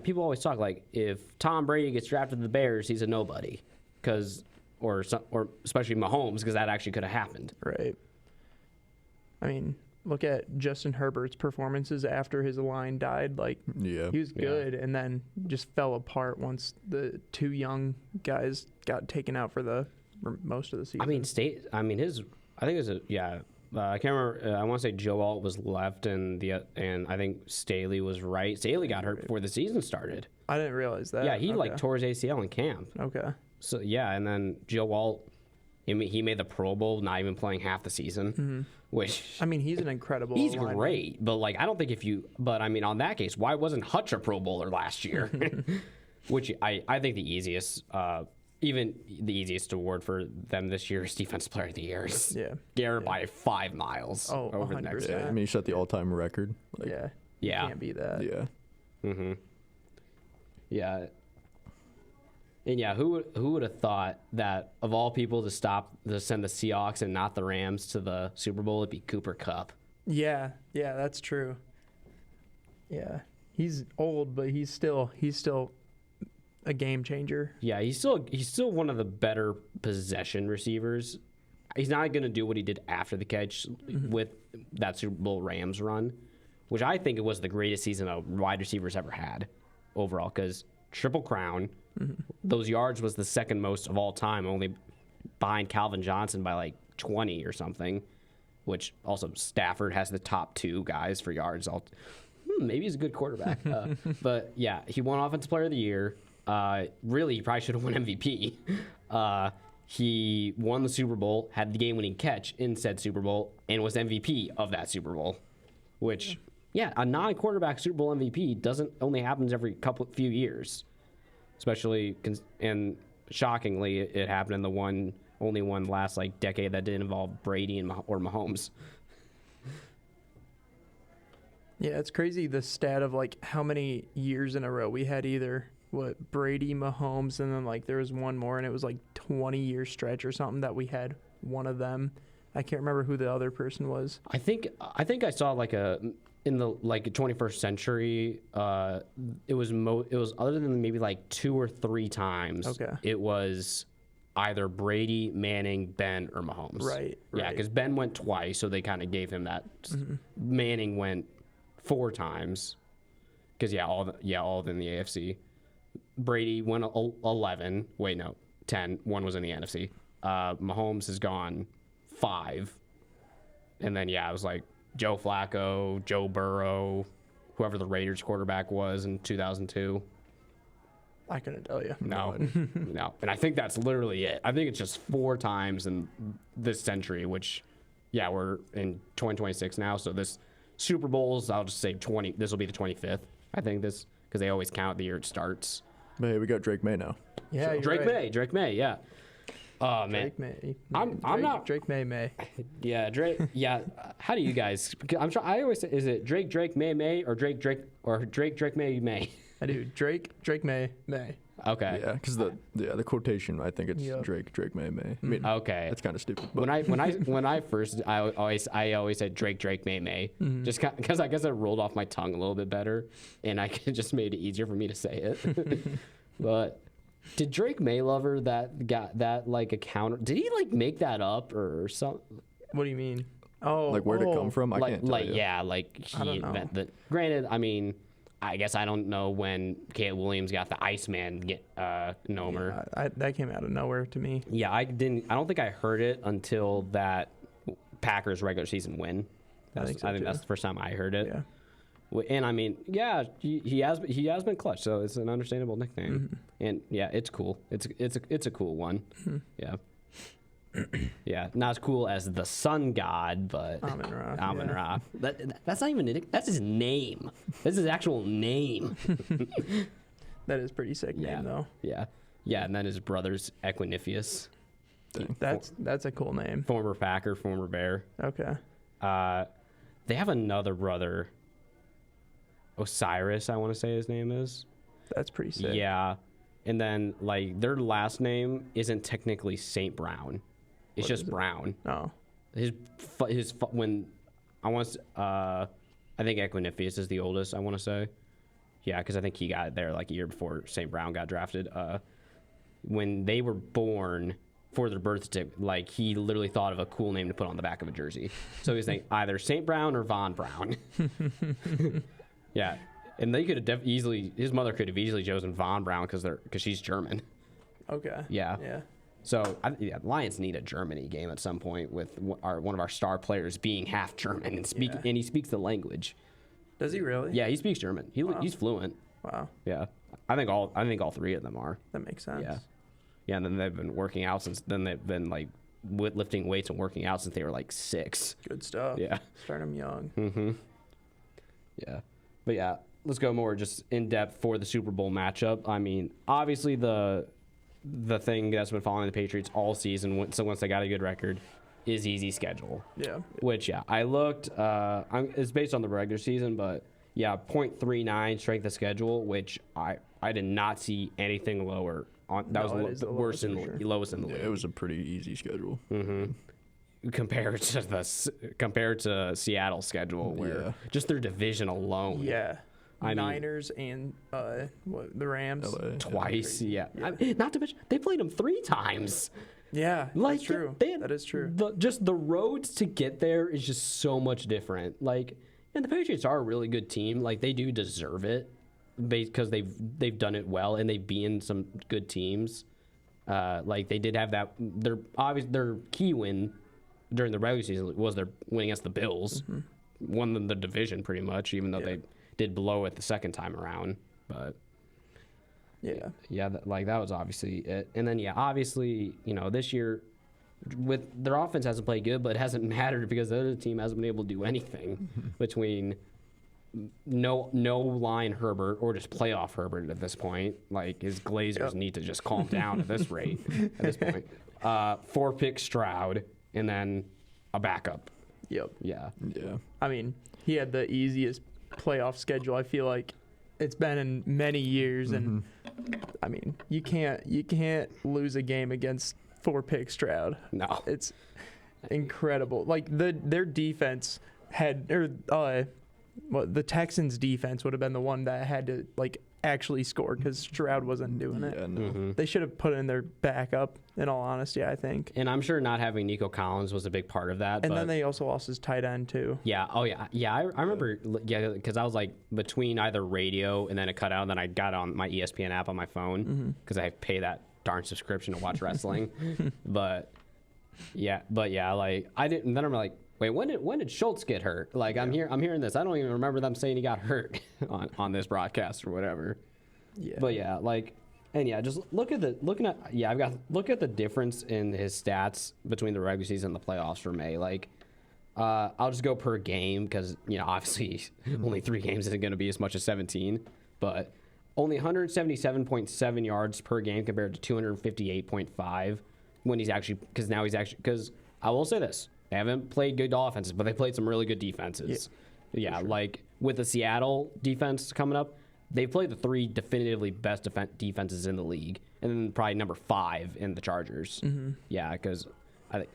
People always talk like if Tom Brady gets drafted to the Bears, he's a nobody. or especially Mahomes, because that actually could have happened. Right. I mean, look at Justin Herbert's performances after his line died. Like, he was good, and then just fell apart once the two young guys got taken out for most of the season. I can't remember. I want to say Joe Alt was left, and I think Staley was right. Staley got hurt before the season started. I didn't realize that. Yeah, he tore his ACL in camp. Okay. So yeah, and then Joe Alt, he made the Pro Bowl, not even playing half the season. Which, I mean, he's an incredible. He's great, but I don't think on that case, why wasn't Hutch a Pro Bowler last year? Which I think the easiest. Even the easiest award for them this year is Defensive Player of the Year. Garrett by 5 miles over 100%. the next. Yeah, I mean, he set the all-time record. You can't beat that. Yeah. Yeah. And who would have thought that of all people to send the Seahawks and not the Rams to the Super Bowl, it'd be Cooper Kupp. Yeah, that's true. Yeah, he's old, but he's still a game changer. Yeah, he's still one of the better possession receivers. He's not going to do what he did after the catch with that Super Bowl Rams run, which I think it was the greatest season a wide receiver's ever had overall, because Triple Crown, those yards was the second most of all time, only behind Calvin Johnson by 20 or something, which also Stafford has the top 2 guys for yards. Maybe he's a good quarterback. But yeah, he won Offensive Player of the Year. Really, he probably should have won MVP. He won the Super Bowl, had the game-winning catch in said Super Bowl, and was MVP of that Super Bowl. Which, a non-quarterback Super Bowl MVP only happens every few years. Especially, and shockingly, it happened in the only one last decade that didn't involve Brady or Mahomes. Yeah, it's crazy the stat of how many years in a row we had either Brady, Mahomes, and then there was one more, and it was 20-year stretch or something that we had one of them. I can't remember who the other person was. I think I saw in the 21st century, it was other than maybe 2 or 3 times. Okay. It was either Brady, Manning, Ben, or Mahomes. Right. Yeah, because Ben went twice, so they kind of gave him that. Manning went 4 times, because all in the AFC. Brady went 11. Wait, no, 10. One was in the NFC. Mahomes has gone 5, and then it was Joe Flacco, Joe Burrow, whoever the Raiders quarterback was in 2002. I couldn't tell you. No, no. And I think that's literally it. I think it's just 4 times in this century, which, we're in 2026 now. So this Super Bowls, I'll just say 20. This will be the 25th. I think because they always count the year it starts. But hey, we got Drake May now. Yeah, so, Drake May, yeah. Oh man, Drake May. I'm not Drake May. Yeah, Drake. Yeah, how do you guys? I always say, is it Drake May or Drake May? I do Drake May. Okay. Yeah, because the quotation, I think it's Drake May. I mean, okay, that's kind of stupid. But. When I first, I always said Drake May, just because I guess it rolled off my tongue a little bit better, and I just made it easier for me to say it. But did Drake Maylover that account? Did he make that up or something? What do you mean? Oh, where'd it come from? I can't tell you. He invented it. Granted, I mean, I guess I don't know when Caleb Williams got the Iceman nomer. Yeah, that came out of nowhere to me. Yeah, I don't think I heard it until that Packers regular season win. I think that's the first time I heard it. Yeah. And I mean, he has been clutch, so it's an understandable nickname. And it's cool. It's a cool one. Yeah. Yeah, not as cool as the Sun God, but Amon-Ra. That's not even it. That's his name. That's his actual name. That is pretty sick name, though. Yeah, and then his brother's Equiniphius. That's a cool name. Former Packer, former Bear. Okay. They have another brother, Osiris, I want to say his name is. That's pretty sick. Yeah, and then their last name isn't technically St. Brown. It's just Brown. Oh. His when I think Equiniphius is the oldest, I want to say. Yeah, because I think he got there a year before St. Brown got drafted. when they were born for their birth certificate, like he literally thought of a cool name to put on the back of a jersey. So he's like either St. Brown or Von Brown. Yeah, and they could have easily. His mother could have easily chosen Von Brown because she's German. Okay. Yeah. Yeah. So the Lions need a Germany game at some point with one of our star players being half German and he speaks the language. Does he really? Yeah, he speaks German. He's fluent. Wow. Yeah, I think all three of them are. That makes sense. Yeah, yeah, and then they've been working out since then. They've been like lifting weights and working out since they were like 6. Good stuff. Yeah, start them young. Mm-hmm. Yeah, but yeah, let's go more just in depth for the Super Bowl matchup. I mean, obviously the thing that's been following the Patriots all season, once they got a good record, is easy schedule. Yeah. Which, I looked. It's based on the regular season, but yeah, 0.39 strength of schedule, which I did not see anything lower. That was the worst and lowest in the league. It was a pretty easy schedule. Mm-hmm. Compared to Seattle's schedule, where just their division alone. Yeah. Niners and the Rams LA. Twice, yeah. Not to mention they played them 3 times. Yeah, like that's true. That is true. Just the roads to get there is just so much different. Like, and the Patriots are a really good team. Like, they do deserve it because they've done it well and they've been some good teams. Like they did have that. Their key win during the regular season was their win against the Bills. Mm-hmm. Won them the division pretty much, even though they did blow it the second time around. But that was obviously it. And then obviously, this year with their offense hasn't played good, but it hasn't mattered because the other team hasn't been able to do anything between no line Herbert or just playoff Herbert at this point. Like his Glazers need to just calm down at this rate. At this point, 4-pick Stroud and then a backup. Yep. Yeah. I mean, he had the easiest playoff schedule I feel like it's been in many years, and I mean, you can't lose a game against 4-pick Stroud. No, it's incredible. Like their defense the Texans defense would have been the one that had to actually score because Stroud wasn't doing it. Yeah, no. They should have put in their backup, in all honesty, I think. And I'm sure not having Nico Collins was a big part of that. And then they also lost his tight end, too. Yeah. Oh, yeah. Yeah, I remember, because I was between either radio and then it cut out, and then I got on my ESPN app on my phone because I pay that darn subscription to watch wrestling. I didn't. And then I'm like, wait, when did Schultz get hurt? I'm hearing this. I don't even remember them saying he got hurt on this broadcast or whatever. Yeah. But just look at the difference in his stats between the regular season and the playoffs for May. I'll just go per game because obviously only 3 games isn't going to be as much as 17, but only 177.7 yards per game compared to 258.5 when because I will say this. They haven't played good offenses, but they played some really good defenses. Yeah, sure. With the Seattle defense coming up, they've played the 3 definitively best defenses in the league, and then probably number 5 in the Chargers. Mm-hmm. Yeah, because I think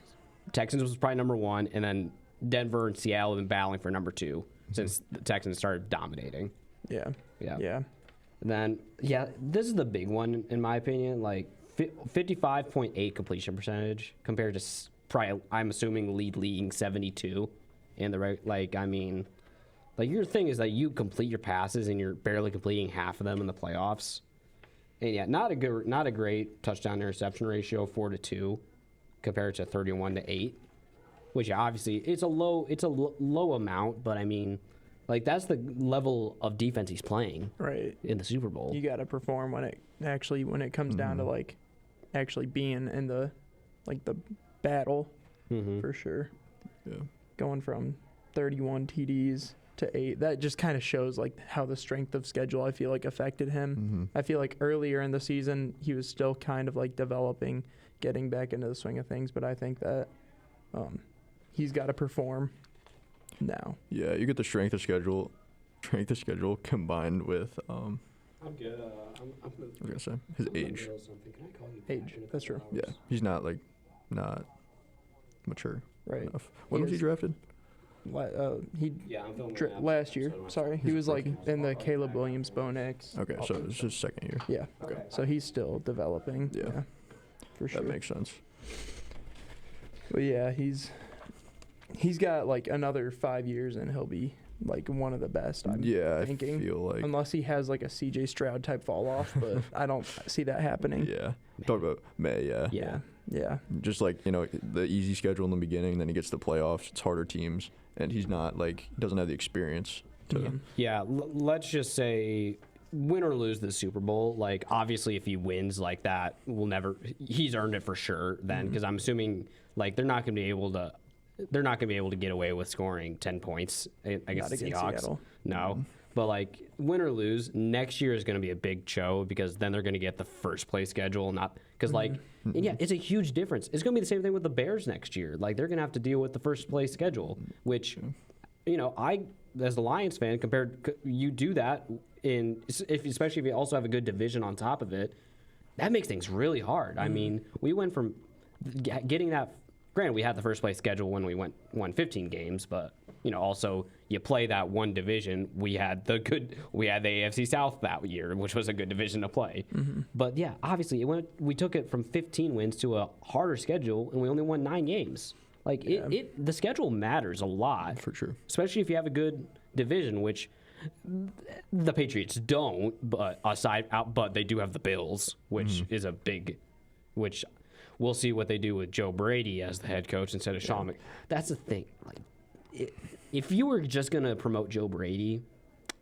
Texans was probably number 1, and then Denver and Seattle have been battling for number 2 since the Texans started dominating. Yeah. And then, this is the big one, in my opinion, 55.8 completion percentage compared to probably, I'm assuming, leading 72 in the your thing is that you complete your passes and you're barely completing half of them in the playoffs. And not a great touchdown interception ratio, 4-2 compared to 31-8, which obviously it's a low amount, but I mean, that's the level of defense he's playing right in the Super Bowl. You got to perform when it comes down to actually being in the the battle for sure. Yeah. Going from 31 TDs to 8, that just kind of shows how the strength of schedule I feel affected him. I feel earlier in the season he was still kind of developing, getting back into the swing of things, but I think that he's got to perform now. Yeah, you get the strength of schedule combined with I'm good. I was gonna say his age. Can I call you age? That's true. Yeah, he's not not mature right enough. When was he drafted? I'm filming last year. Sorry, he was like in the Caleb Williams Bonex. Okay, so it's his second year. Yeah. Okay. So he's still developing. Yeah. For sure. That makes sense. But yeah, he's got like another 5 years and he'll be like one of the best. I'm thinking. I feel like. Unless he has like a CJ Stroud type fall off, but I don't see that happening. Yeah. Talk about May. Yeah. Yeah. Just like the easy schedule in the beginning, then he gets the playoffs. It's harder teams, and he's not doesn't have the experience to. Yeah. Let's just say, win or lose the Super Bowl, like obviously if he wins like that, he's earned it for sure then, because I'm assuming like they're not going to be able to get away with scoring 10 points against the Seahawks. Seattle. No. But like win or lose, next year is going to be a big show because then they're going to get the first place schedule, not because and yeah, it's a huge difference. It's going to be the same thing with the Bears next year. Like they're going to have to deal with the first place schedule, which I as a Lions fan you do that especially if you also have a good division on top of it, that makes things really hard. I mean, we went from getting that. Granted, we had the first place schedule when we won 15 games, but also you play that one division. We had the AFC South that year, which was a good division to play. But yeah, obviously we took it from 15 wins to a harder schedule, and we only won 9 games. Like the schedule matters a lot For sure. especially if you have a good division, which the Patriots don't. But but they do have the Bills, which is a big, which. We'll see what they do with Joe Brady as the head coach instead of Sean McVay. That's the thing. Like, if you were just going to promote Joe Brady,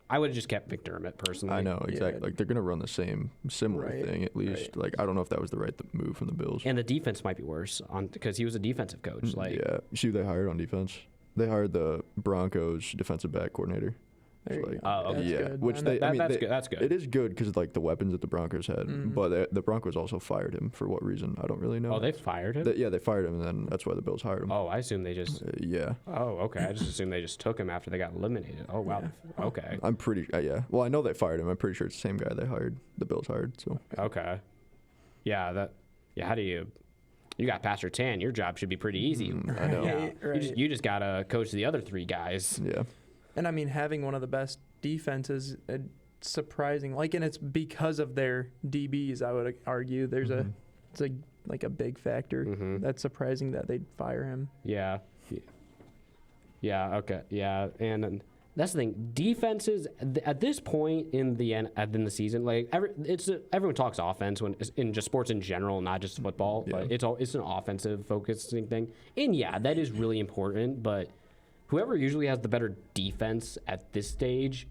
I would have just kept McDermott personally. I know, exactly. Yeah. Like, they're going to run the similar thing at least. Right. Like, I don't know if that was the right move from the Bills. And the defense might be worse because he was a defensive coach. Like, yeah. You see who they hired on defense? They hired the Broncos defensive back coordinator. There you go. Oh, That's good. Which that's good. That's good. It is good because like the weapons that the Broncos had, but the Broncos also fired him for what reason? I don't really know. Oh, they fired him? They fired him, and then that's why the Bills hired him. Oh, I assume they just. Yeah. Oh, okay. I just assumed they just took him after they got eliminated. Oh, wow. Yeah. Okay. I'm pretty. Yeah. Well, I know they fired him. I'm pretty sure it's the same guy the Bills hired. So. Okay. Yeah. How do you? You got Pastor Tan. Your job should be pretty easy. I know. Yeah. Right. You just gotta coach the other 3 guys. Yeah. And I mean, having one of the best defenses, surprising. Like, and it's because of their DBs. I would argue it's a big factor. That's surprising that they'd fire him. Yeah. Yeah. Okay. Yeah. And that's the thing. Defenses at this point in the season, like everyone talks offense when in just sports in general, not just football. Yeah. But it's an offensive focusing thing. And yeah, that is really important. But whoever usually has the better defense at this stage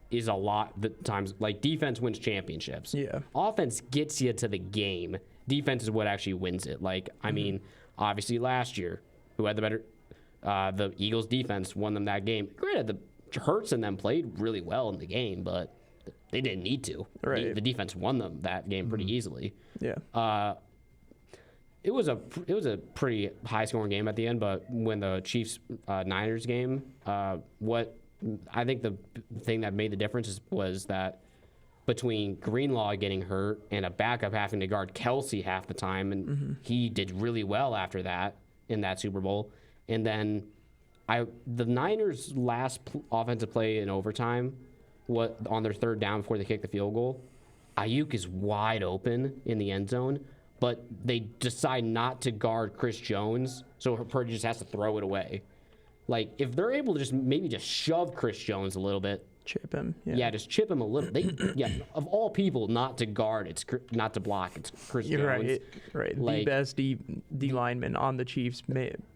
is a lot the times, like defense wins championships. Yeah. Offense gets you to the game. Defense is what actually wins it. Like, I mean, obviously last year, who had the better, the Eagles defense won them that game. Granted, the Hurts and them played really well in the game, but they didn't need to. Right. The defense won them that game pretty easily. Yeah. It was a pretty high scoring game at the end, but when the Chiefs Niners game, what I think the thing that made the difference was that between Greenlaw getting hurt and a backup having to guard Kelsey half the time, and he did really well after that in that Super Bowl. And then the Niners' last offensive play in overtime, on their 3rd down before they kick the field goal, Ayuk is wide open in the end zone. But they decide not to guard Chris Jones, so Purdy just has to throw it away. Like, if they're able to just shove Chris Jones a little bit. Chip him. Yeah, just chip him a little. Of all people not to guard, not to block, it's Chris Jones. Right. Like, the best D lineman on the Chiefs,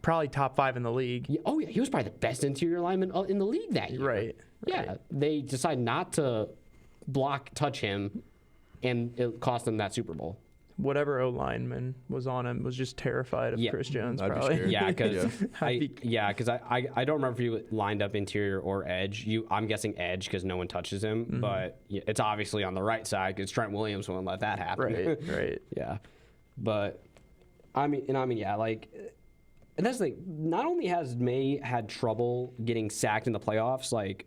probably top 5 in the league. Yeah, oh, yeah, he was probably the best interior lineman in the league that year. Right. Yeah, they decide not to touch him, and it cost them that Super Bowl. Whatever O-lineman was on him was just terrified of Chris Jones, I'd be probably. scared. Yeah, because I don't remember if he lined up interior or edge. I'm guessing edge because no one touches him, but it's obviously on the right side because Trent Williams won't let that happen. Right. Yeah, but I mean, like, and that's the thing. Not only has May had trouble getting sacked in the playoffs, like,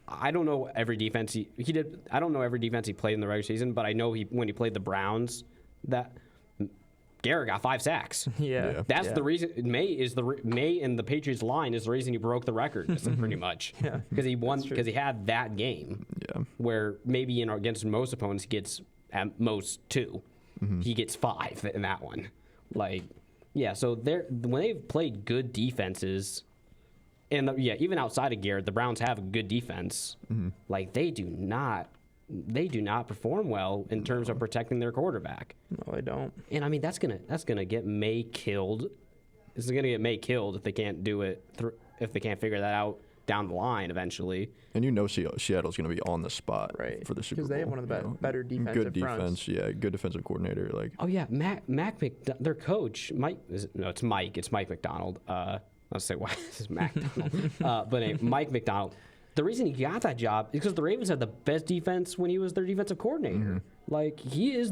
I don't know every defense he did. I don't know every defense he played in the regular season, but I know when he played the Browns, that Garrett got 5 sacks. Yeah. That's the reason. May and the Patriots line is the reason he broke the record, pretty much. Because he won, because he had that game. Yeah. Where maybe against most opponents he gets at most 2. He gets 5 in that one. Like, yeah. So when they've played good defenses, and even outside of Garrett, the Browns have a good defense. Like they do not perform well in terms of protecting their quarterback. No, they don't. And I mean that's gonna get May killed. This is gonna get May killed if they can't do it. If they can't figure that out down the line eventually. And Seattle's gonna be on the spot for the Super Bowl. Because they have one of the better defensive good defense. Fronts. Yeah, good defensive coordinator. Like. Oh yeah, their coach Mike. It's Mike. It's Mike McDonald. Let's say why this is Mac Donald. But anyway, Mike McDonald. The reason he got that job is because the Ravens had the best defense when he was their defensive coordinator. Like he is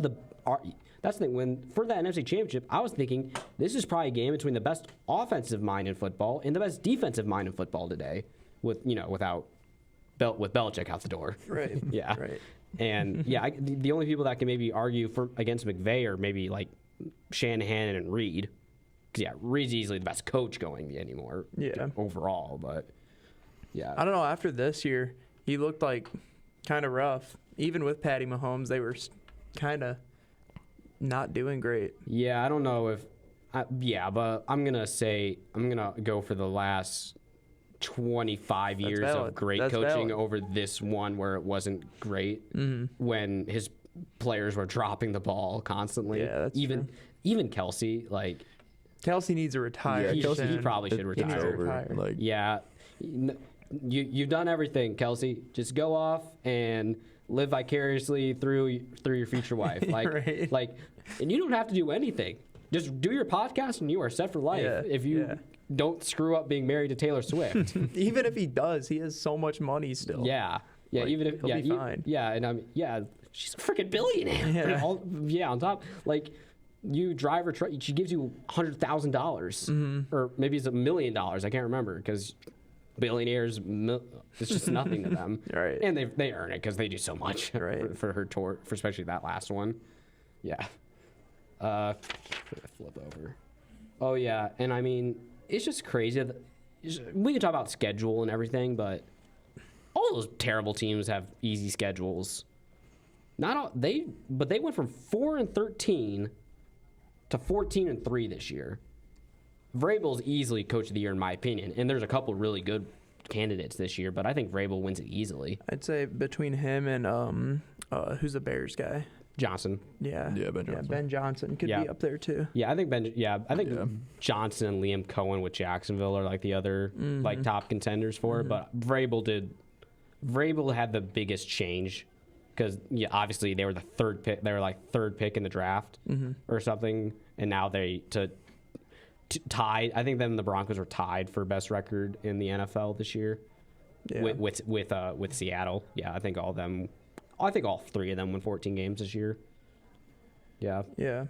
that's the thing. When for that NFC Championship, I was thinking this is probably a game between the best offensive mind in football and the best defensive mind in football today. With Belichick out the door. Right. Yeah. Right. And the only people that can maybe argue against McVay are maybe like Shanahan and Reed. Because Reed's easily the best coach going anymore. Yeah. Overall, but. Yeah. I don't know. After this year, he looked like kind of rough. Even with Patty Mahomes, they were kind of not doing great. Yeah, I don't know if. But I'm going to go for the last 25 years of great coaching over this one where it wasn't great when his players were dropping the ball constantly. Yeah, that's true. Even Kelsey, like. Kelsey needs to retire. Yeah, he probably should retire. He needs to retire. Like, yeah. You've done everything, Kelsey. Just go off and live vicariously through your future wife. Like, right. And you don't have to do anything. Just do your podcast and you are set for life. If you don't screw up being married to Taylor Swift. Even if he does, he has so much money still. Yeah. Even if he'll be fine. And she's a freaking billionaire. On top, like. You drive her truck. She gives you $100,000, or maybe it's $1 million. I can't remember because billionaires, it's just nothing to them. Right. And they earn it because they do so much for her tour, for especially that last one. Yeah. Flip over. Oh yeah, and I mean it's just crazy. We can talk about schedule and everything, but all those terrible teams have easy schedules. Not all but they went from 4-13. To 14-3 this year. Vrabel's easily coach of the year in my opinion, and there's a couple really good candidates this year, but I think Vrabel wins it easily. I'd say between him and who's the Bears guy? Johnson. Yeah. Yeah, Ben Johnson. Yeah, Ben Johnson could be up there too. Yeah, I think Johnson and Liam Cohen with Jacksonville are like the other like top contenders for it, but Vrabel had the biggest change. Because obviously they were the third pick. They were like third pick in the draft or something, and now they tied. I think then the Broncos were tied for best record in the NFL this year with Seattle. Yeah, I think all three of them won 14 games this year. Yeah. Yeah.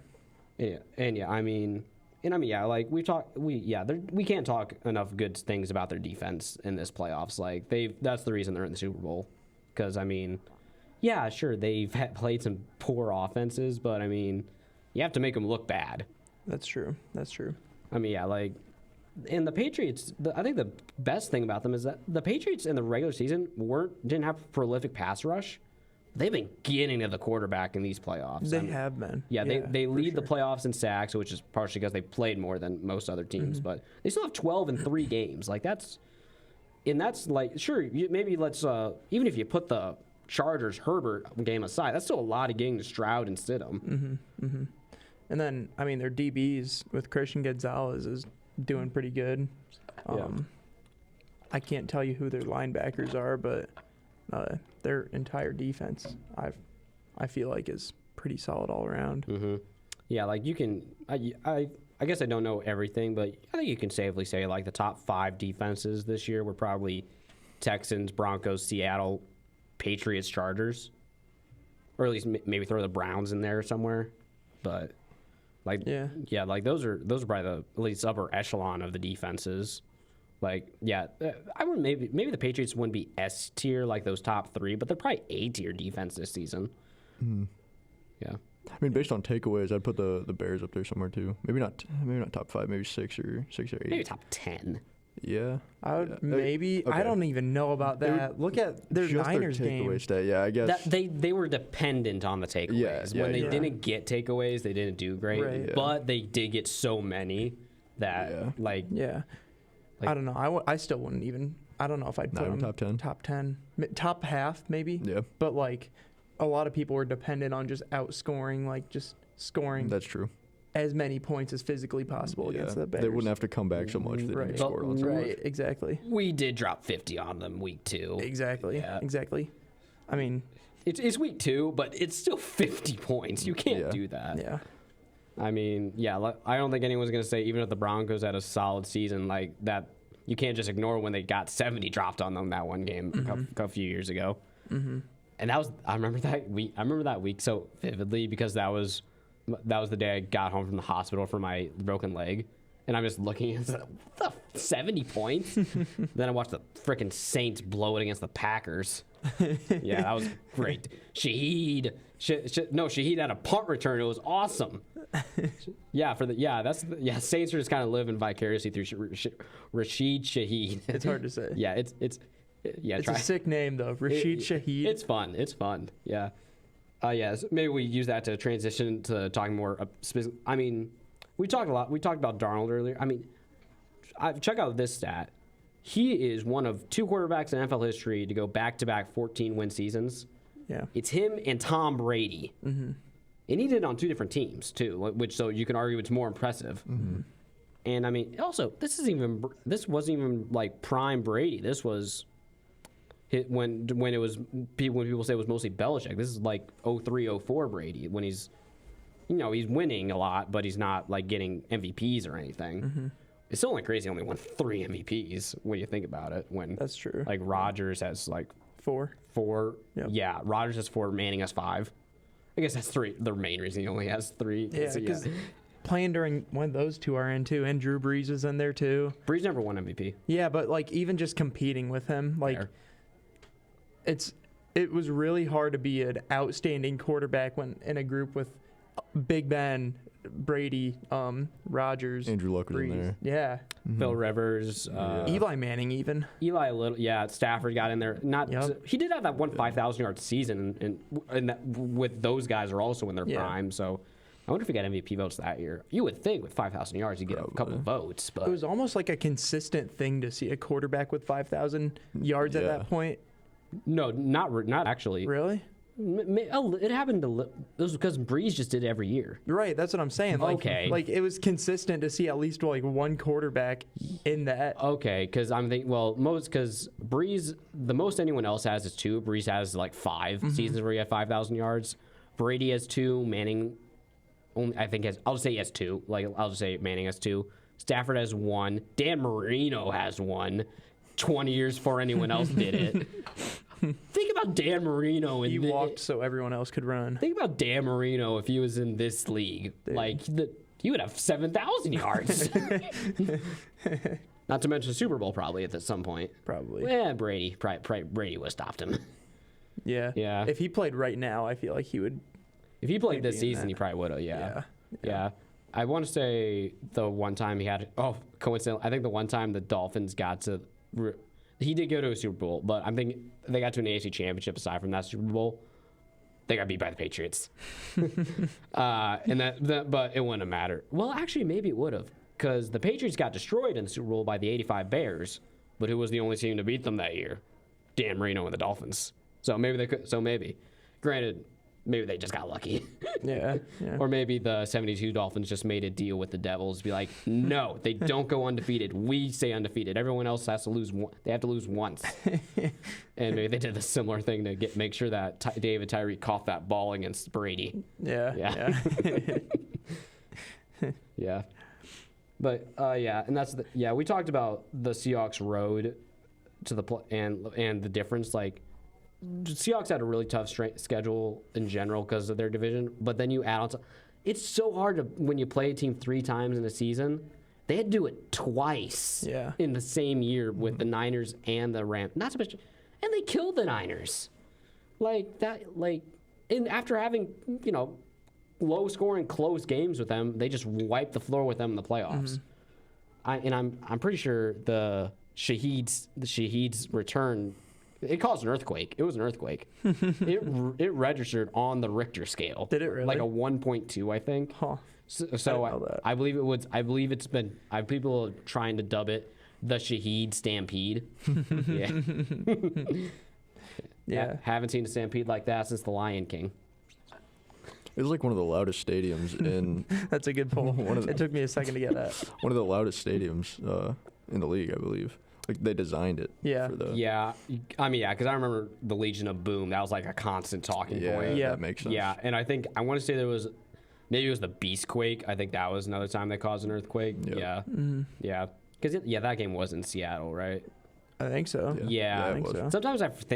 Like we can't talk enough good things about their defense in this playoffs. Like that's the reason they're in the Super Bowl. Because I mean. Yeah, sure, they've played some poor offenses, but, I mean, you have to make them look bad. That's true. I mean, and the Patriots, I think the best thing about them is that the Patriots in the regular season didn't have a prolific pass rush. They've been getting to the quarterback in these playoffs. They have been. Yeah, they lead the playoffs in sacks, which is partially because they played more than most other teams, but they still have 12-3 games. Like, that's like, sure, maybe let's, even if you put the Chargers Herbert game aside, that's still a lot of getting to Stroud and Stidham. And then I mean their DBs with Christian Gonzalez is doing pretty good. I can't tell you who their linebackers are, but their entire defense I feel like is pretty solid all around. Yeah, like you can I guess I don't know everything, but I think you can safely say like the top 5 defenses this year were probably Texans, Broncos, Seattle, Patriots, Chargers, or at least maybe throw the Browns in there somewhere, but like like those are probably the at least upper echelon of the defenses. Like I would maybe the Patriots wouldn't be S tier like those top 3, but they're probably A tier defense this season. Yeah. I mean, based on takeaways, I'd put the Bears up there somewhere too. Maybe not top 5, maybe 6 or 8. Maybe top 10. Yeah. I would Yeah. maybe. Okay. I don't even know about that. Look at their Just Niners their game. takeaway stat. Yeah, I guess. They were dependent on the takeaways. Yeah, When they yeah. didn't get takeaways, they didn't do great. Right. Yeah. But they did get so many that Yeah. Yeah. I don't know. I still wouldn't even. I don't know if I'd put Not even them top 10. Top 10. Top half maybe. Yeah, But like, a lot of people were dependent on just outscoring, like just scoring that's true. as many points as physically possible against the Bears. They wouldn't have to come back so much. They Right. didn't score on Right. Exactly. we did drop 50 on them week 2. Exactly. Yeah. Exactly. I mean, It's week 2, but it's still 50 points. You can't Yeah. do that. yeah. I mean, I don't think anyone's going to say, even if the Broncos had a solid season like that, you can't just ignore when they got 70 dropped on them that one game a few years ago. Mm-hmm. And I remember that week so vividly because that was the day I got home from the hospital for my broken leg. And I'm just looking at the 70 points. Then I watched the freaking Saints blow it against the Packers. Yeah, that was great. Shaheed had a punt return. It was awesome. Saints are just kind of living vicariously through Rashid Shaheed. It's hard to say. Yeah, it's a sick name though, Rashid Shaheed. It's fun. It's fun. Yeah. So maybe we use that to transition to talking more. I mean, we talked about Darnold earlier. I mean, check out this stat. He is one of 2 quarterbacks in NFL history to go back-to-back 14-win seasons. Yeah. It's him and Tom Brady. Mm-hmm. And he did it on 2 different teams, too, which so you can argue it's more impressive. Mm-hmm. And, I mean, also, this wasn't even, like, prime Brady. This was when people say it was mostly Belichick. This is, like, 03, 04 Brady, when he's winning a lot, but he's not, like, getting MVPs or anything. Mm-hmm. It's still only crazy. He only won 3 MVPs when you think about it. When That's true. Like Rodgers has like 4. 4. Yep. Yeah, Rodgers has 4. Manning has 5. I guess that's 3. The main reason he only has 3. Yeah, because playing during when those 2 are in too, and Drew Brees is in there too. Brees never won MVP. Yeah, but like even just competing with him, like it was really hard to be an outstanding quarterback when in a group with Big Ben, Brady, Rodgers, Andrew Luck was Brees. in there. Yeah. Mm-hmm. Phil Rivers, Eli Manning even. Eli a little. Yeah, Stafford got in there. Yep. He did have that one 5,000-yard season, and that, with those guys are also in their prime. So I wonder if he got MVP votes that year. You would think with 5,000 yards, you'd get a couple of votes, but It was almost like a consistent thing to see a quarterback with 5,000 yards at that point. no, not actually. Really? It happened it was because Breeze just did it every year. Right, that's what I'm saying. Like, Okay. Like it was consistent to see at least like one quarterback in that. Okay, because I'm thinking, because Breeze, the most anyone else has is 2. Breeze has like 5 seasons where he had 5,000 yards. Brady has 2. Manning, only I think I'll just say he has 2. Like I'll just say Manning has 2. Stafford has 1. Dan Marino has 1. 20 years before anyone else did it. Think about Dan Marino. He walked so everyone else could run. Think about Dan Marino if he was in this league. Dude. Like, he would have 7,000 yards. Not to mention Super Bowl probably at some point. Probably. Yeah, Brady would have stopped him. Yeah. Yeah. If he played right now, I feel like he would. If he played this Maybe in season, that. he probably would have. Yeah. Yeah. I want to say the one time he had. Oh, coincidentally, I think the one time the Dolphins got to. He did go to a Super Bowl, but I'm thinking they got to an AFC Championship aside from that Super Bowl. They got beat by the Patriots. But it wouldn't have mattered. Well, actually, maybe it would have, because the Patriots got destroyed in the Super Bowl by the '85 Bears, but who was the only team to beat them that year? Dan Marino and the Dolphins. So maybe they could. So maybe, granted, maybe they just got lucky. Yeah. Or maybe the '72 Dolphins just made a deal with the Devils to be like, no, they don't go undefeated. We stay undefeated. Everyone else has to lose. They have to lose once. And maybe they did a similar thing to make sure that David Tyree coughed that ball against Brady. Yeah. Yeah. But and that's we talked about the Seahawks road to the and the difference. Like, Seahawks had a really tough schedule in general because of their division, but then you add on it's so hard to, when you play a team 3 times in a season. They had to do it twice in the same year with the Niners and the Rams. Not so much, and they killed the Niners. Like that, and after having, low-scoring, close games with them. They just wiped the floor with them in the playoffs. I'm pretty sure the Shaheed's return, it caused an earthquake. It was an earthquake. it registered on the Richter scale. Did it really? Like a 1.2, I think. Huh. So I believe it was. I believe it's been. People are trying to dub it the Shaheed Stampede. Yeah. Haven't seen a stampede like that since the Lion King. It was like one of the loudest stadiums in. That's a good pull. It took me a second to get that. One of the loudest stadiums in the league, I believe. Like they designed it. Yeah. For the, yeah. I mean, yeah, because I remember the Legion of Boom. That was like a constant talking point. Yeah, that makes sense. Yeah, and I want to say there was. Maybe it was the Beastquake. I think that was another time they caused an earthquake. Yep. Yeah. Yeah. Because that game was in Seattle, right? I think so. Yeah. I think so.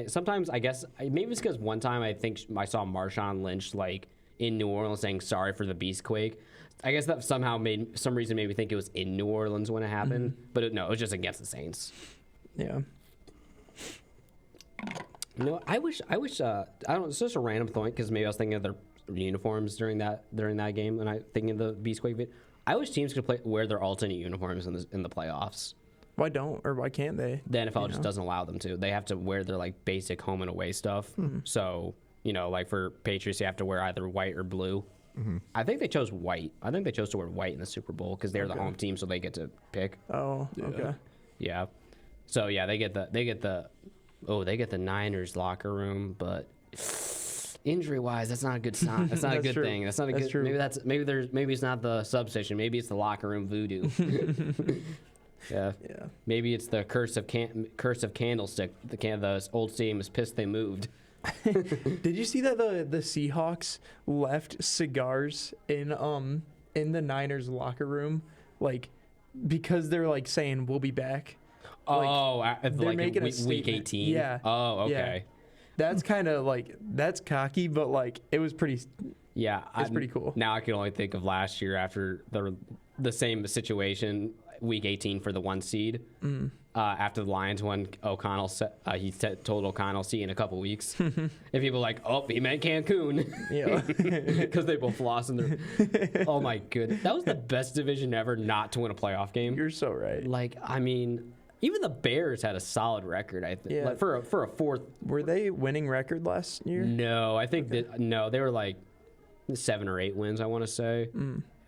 Sometimes I guess maybe it's because one time I think I saw Marshawn Lynch like in New Orleans saying sorry for the Beastquake. I guess that somehow made me think it was in New Orleans when it happened, but no, it was just against the Saints. Yeah. You know, I wish. I don't. It's just a random thought because maybe I was thinking of their uniforms during that game, and I thinking of the Beastquake bit. I wish teams could wear their alternate uniforms in the playoffs. Why don't or why can't they? The NFL just doesn't allow them to. They have to wear their like basic home and away stuff. So like for Patriots, you have to wear either white or blue. I think they chose white. I think they chose to wear white in the Super Bowl because they're the home team, so they get to pick. Oh, okay. Yeah. So yeah, they get the Niners locker room, but injury wise, that's not a good sign. That's not a good thing. That's not a good. True. Maybe it's not the substation. Maybe it's the locker room voodoo. Yeah. Maybe it's the curse of Candlestick. The old stadium is pissed they moved. Did you see that the Seahawks left cigars in the Niners locker room, like because they're like saying we'll be back. They're making a week 18. Yeah. Oh, okay. Yeah. That's kind of like that's cocky, but like it was pretty. Yeah, it's pretty cool. Now I can only think of last year after the same situation, week 18 for the 1 seed. After the Lions won, O'Connell told O'Connell, "See you in a couple weeks." And people were like, "Oh, he meant Cancun." Yeah, because they both lost in their. Oh my goodness, that was the best division ever not to win a playoff game. You're so right. Like, I mean, even the Bears had a solid record. I think. Yeah. Like, for a fourth. Were they winning record last year? No, I think they were like 7 or 8 wins. I want to say.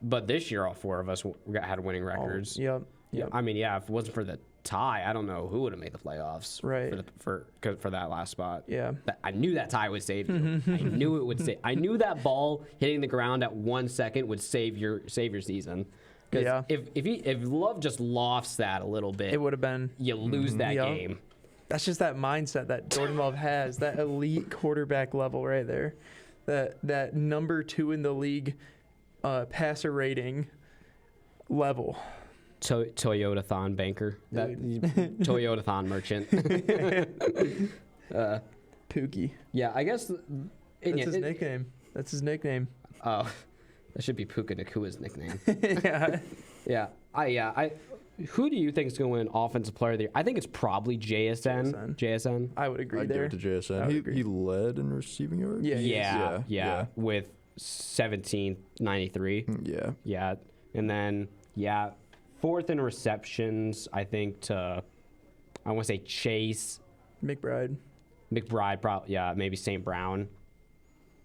But this year, all 4 of us had winning records. Yep. I mean, yeah, if it wasn't for the tie, I don't know who would have made the playoffs. Right. For that last spot. Yeah. I knew that tie would save you. I knew it would save. I knew that ball hitting the ground at 1 second would save your season. Yeah. If Love just lofts that a little bit, it would have been. You lose that game. That's just that mindset that Jordan Love has. That elite quarterback level right there. That number 2 in the league passer rating level. Toyota-thon banker. That Toyota-thon merchant. Pookie. Yeah, I guess that's his nickname. That's his nickname. Oh, that should be Puka Nakua's nickname. Yeah. I who do you think is going to win Offensive Player of the Year? I think it's probably JSN. I would agree there. I'd give it to JSN. He led in receiving yards. Yeah. With 1793. Yeah. And then 4th in receptions, I think I want to say Chase. McBride, probably. Yeah, maybe St. Brown.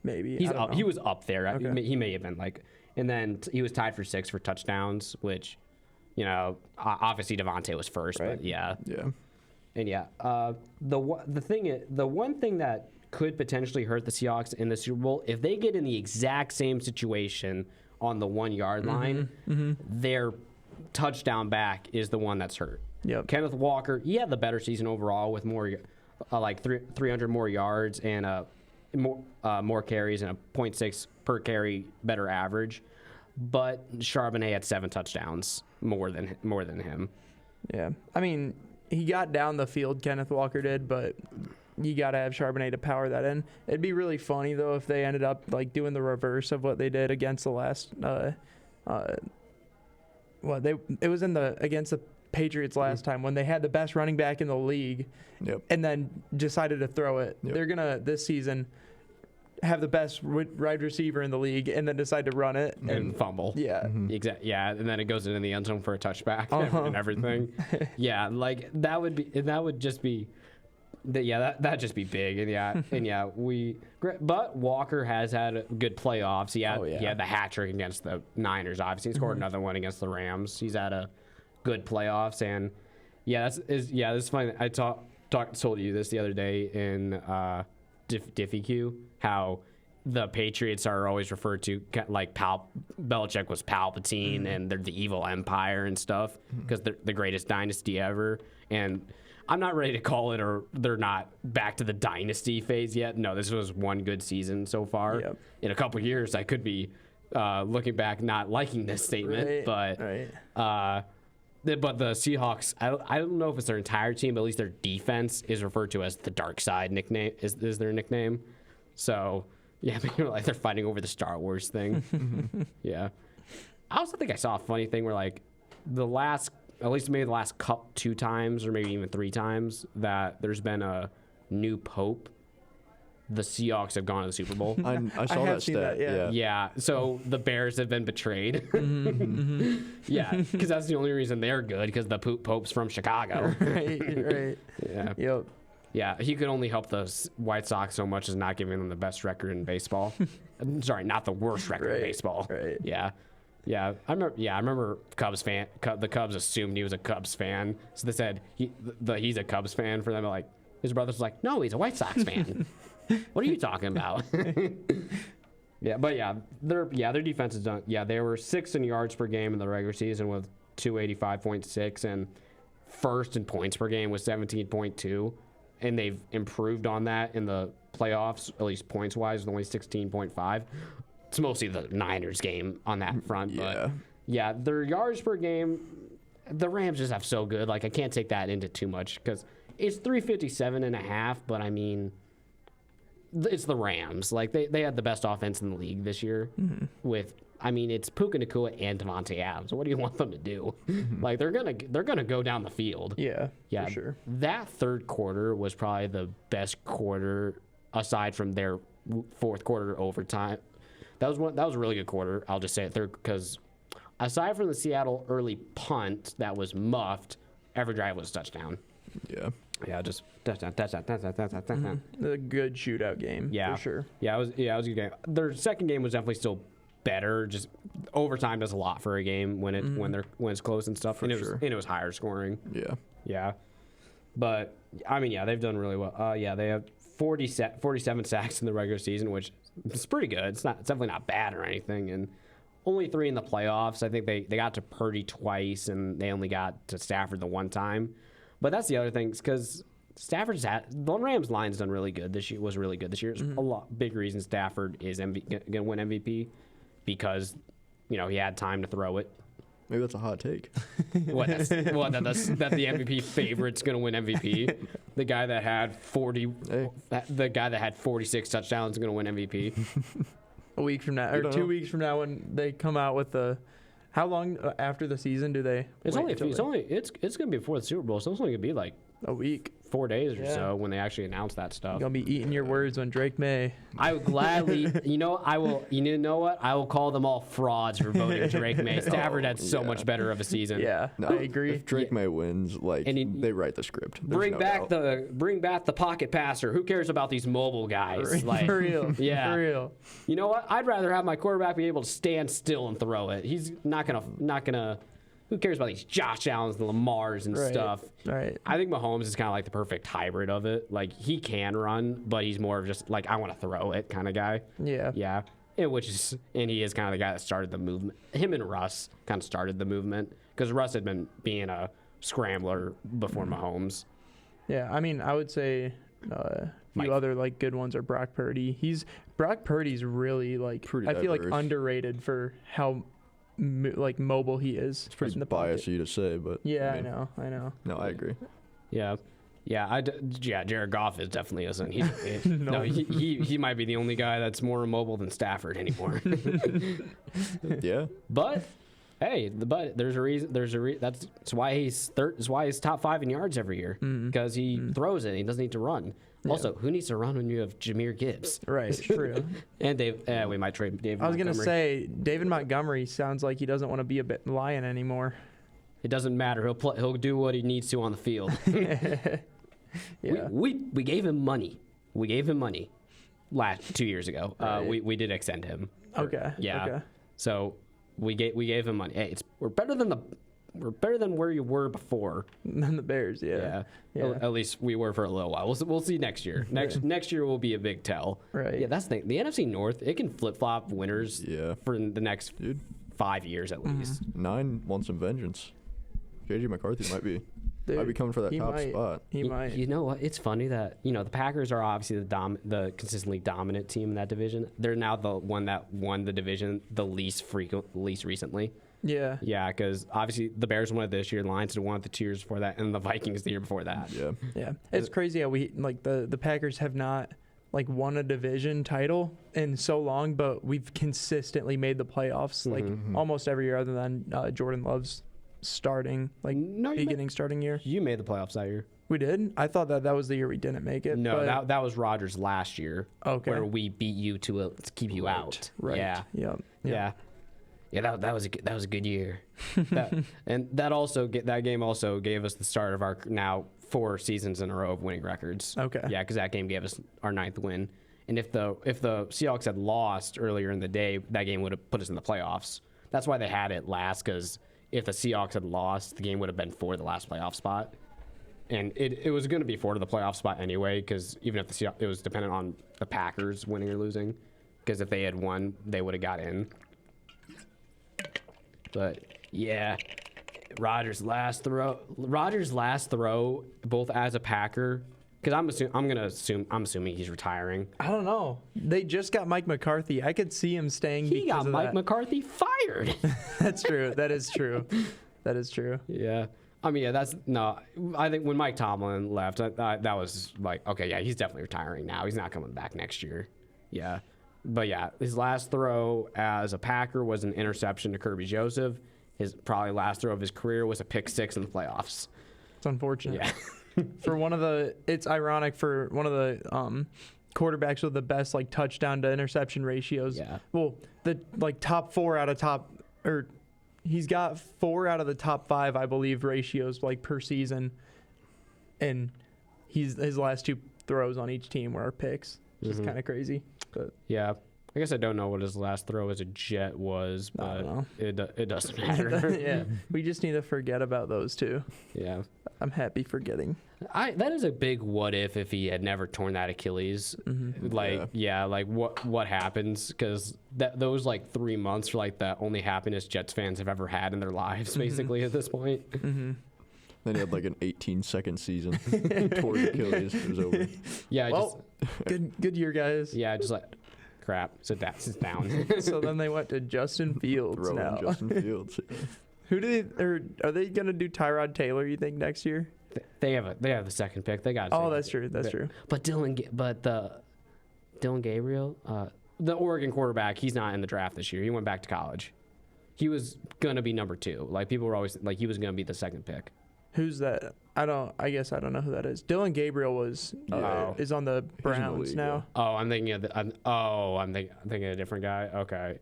Maybe. He was up there. Okay. He may have been like, and then he was tied for 6 for touchdowns, which, obviously Devontae was first, right. But yeah. And the one thing that could potentially hurt the Seahawks in the Super Bowl, if they get in the exact same situation on the 1 yard line, their touchdown back is the one that's hurt. Yep. Kenneth Walker, he had the better season overall with more, 300 more yards and more carries and a 0.6 per carry better average. But Charbonnet had 7 touchdowns more than him. Yeah, I mean, he got down the field, Kenneth Walker did, but you got to have Charbonnet to power that in. It'd be really funny though if they ended up like doing the reverse of what they did against the last. It was against the Patriots last time when they had the best running back in the league, and then decided to throw it. They're gonna this season. have the best wide receiver in the league and then decide to run it and fumble. Yeah. Exactly. Yeah, and then it goes into the end zone for a touchback and everything. Yeah, like that'd just be that'd just be big. But Walker has had good playoffs. He had the hat trick against the Niners. Obviously, he scored another one against the Rams. He's had a good playoffs, and this is funny. I told you this the other day in Diffie Q, how the Patriots are always referred to like Belichick was Palpatine and they're the evil empire and stuff because they're the greatest dynasty ever. And I'm not ready to call it, or they're not back to the dynasty phase yet. No, this was one good season so far. Yep. In a couple of years, I could be looking back not liking this statement, but the Seahawks, I don't know if it's their entire team, but at least their defense is referred to as the dark side nickname, is their nickname. So, yeah, like they're fighting over the Star Wars thing. Yeah. I also think I saw a funny thing where, like, at least maybe the last 2 times or maybe even 3 times that there's been a new pope, the Seahawks have gone to the Super Bowl. I saw that stat. Yeah. So the Bears have been betrayed. Yeah, because that's the only reason they're good, because the Pope's from Chicago. Right. Yeah. Yep. Yeah, he could only help the White Sox so much as not giving them the best record in baseball. Sorry, not the worst record in baseball. Right. Yeah. I remember the Cubs assumed he was a Cubs fan, so they said he's a Cubs fan for them. Like, his brother's like, no, he's a White Sox fan. What are you talking about? Their defense is done. Yeah, they were 6th in yards per game in the regular season with 285.6, and first in points per game with 17.2, and they've improved on that in the playoffs, at least points wise, with only 16.5. It's mostly the Niners game on that front, but their yards per game, the Rams just have so good. Like, I can't take that into too much because it's 357.5, but I mean, it's the Rams. Like, they had the best offense in the league this year with, I mean, it's Puka Nacua and Devontae Adams. What do you want them to do? Like, they're gonna go down the field. Yeah, for sure. That third quarter was probably the best quarter aside from their fourth quarter overtime. That was a really good quarter. I'll just say it third, because aside from the Seattle early punt that was muffed, every drive was a touchdown. Yeah, just touchdown. A good shootout game. Yeah, for sure. Yeah, it was a good game. Their second game was definitely still better. Just overtime does a lot for a game when it's close and stuff. And it was higher scoring. Yeah. But I mean, they've done really well. They have 47 sacks in the regular season, which is pretty good. It's definitely not bad or anything. And only 3 in the playoffs. I think they got to Purdy twice, and they only got to Stafford the one time. But that's the other thing, because the Rams line's done really good this year. Was really good this year. It's a lot big reason Stafford is going to win MVP, because he had time to throw it. Maybe that's a hot take. That the MVP favorite's going to win MVP. The guy that had 46 touchdowns is going to win MVP. A week from now, or 2 weeks from now, when they come out with the. How long after the season do they? It's going to be before the Super Bowl, so it's only going to be like a week, 4 days or so when they actually announce that stuff. You're gonna be eating your words when Drake May. I would gladly, I will. You know what? I will call them all frauds for voting Drake May. Stafford had so much better of a season. Yeah, no, I agree. If Drake May wins, they write the script. Bring back the pocket passer. Who cares about these mobile guys? For real. Yeah, for real. You know what? I'd rather have my quarterback be able to stand still and throw it. He's not gonna. Who cares about these Josh Allens and Lamars and stuff? Right. I think Mahomes is kind of like the perfect hybrid of it. Like, he can run, but he's more of just like, I want to throw it kind of guy. Yeah. Yeah. And he is kind of the guy that started the movement. Him and Russ kind of started the movement, because Russ had been being a scrambler before Mahomes. Yeah. I mean, I would say a few other good ones are Brock Purdy. Brock Purdy's really pretty I feel diverse. Underrated for how mobile he is. It's pretty biased of you to say, but yeah, I know. No, I agree. Yeah. Jared Goff is definitely isn't. He might be the only guy that's more mobile than Stafford anymore. Yeah. But hey, there's a reason. That's why he's top 5 in yards every year, because he throws it. He doesn't need to run. Yeah. Also, who needs to run when you have Jahmyr Gibbs? Right, true. And we might trade David I was Montgomery. gonna say David Montgomery sounds like he doesn't want to be a Lion anymore. It doesn't matter. He'll do what he needs to on the field. Yeah. We gave him money. We gave him money 2 years ago. Right. We did extend him. Okay. Yeah. Okay. So we gave him money. Hey, we're better than where you were before. Than the Bears. Yeah. Yeah. At least we were for a little while. We'll see next year. Next year will be a big tell. Right. Yeah, that's the thing. The NFC North, it can flip flop winners. Yeah. For the next 5 years at least. 9 wants some vengeance. JJ McCarthy might be coming for that top spot. He might. You know what? It's funny that the Packers are obviously the consistently dominant team in that division. They're now the one that won the division the least recently. Yeah. Yeah, because obviously the Bears won it this year, the Lions had won it the 2 years before that, and the Vikings the year before that. Yeah. Yeah. It's crazy how the Packers have not won a division title in so long, but we've consistently made the playoffs almost every year other than Jordan Love's starting starting year. You made the playoffs that year. We did. I thought that was the year we didn't make it. No, that was Rodgers last year. Okay. Where we beat you to keep you out. Right. Yeah. Yeah. Yeah, that was a good year. That game also gave us the start of our now 4 seasons in a row of winning records. Okay. Yeah, because that game gave us our 9th win. And if the Seahawks had lost earlier in the day, that game would have put us in the playoffs. That's why they had it last, because if the Seahawks had lost, the game would have been for the last playoff spot. And it was going to be for the playoff spot anyway, because even if the Seahawks, it was dependent on the Packers winning or losing. Because if they had won, they would have got in. But yeah, Rodgers' last throw, both as a Packer, because I'm assuming he's retiring. I don't know. They just got Mike McCarthy. I could see him staying. He got Mike McCarthy fired. That's true. That is true. That is true. Yeah. I mean, I think when Mike Tomlin left, that was like, okay, yeah, he's definitely retiring now. He's not coming back next year. Yeah. But yeah, his last throw as a Packer was an interception to Kirby Joseph. His probably last throw of his career was a pick 6 in the playoffs. It's unfortunate. Yeah. It's ironic for one of the quarterbacks with the best touchdown to interception ratios. Yeah. Well, the top 4 out of he's got 4 out of the top 5, I believe, ratios per season, and his last 2 throws on each team were picks. Which is kind of crazy. But yeah. I guess I don't know what his last throw as a Jet was, but it doesn't matter. Yeah, we just need to forget about those 2. Yeah. I'm happy forgetting. That is a big what if he had never torn that Achilles. Mm-hmm. What happens? Because those 3 months are the only happiness Jets fans have ever had in their lives, basically, at this point. Mm-hmm. Then he had an 18-second season. Tore the Achilles. It was over. Yeah. Well, good year, guys. Yeah, just crap. Sit down. So then they went to Justin Fields now. Justin Fields. Are they gonna do Tyrod Taylor? You think next year? They have the second pick. They got. Oh, that's true. That's true. But Dylan Gabriel, the Oregon quarterback, he's not in the draft this year. He went back to college. He was gonna be number 2. People were always he was gonna be the second pick. Who's that? I guess I don't know who that is. Dylan Gabriel is on the Browns now. Oh, I'm thinking of I'm thinking of a different guy. Okay.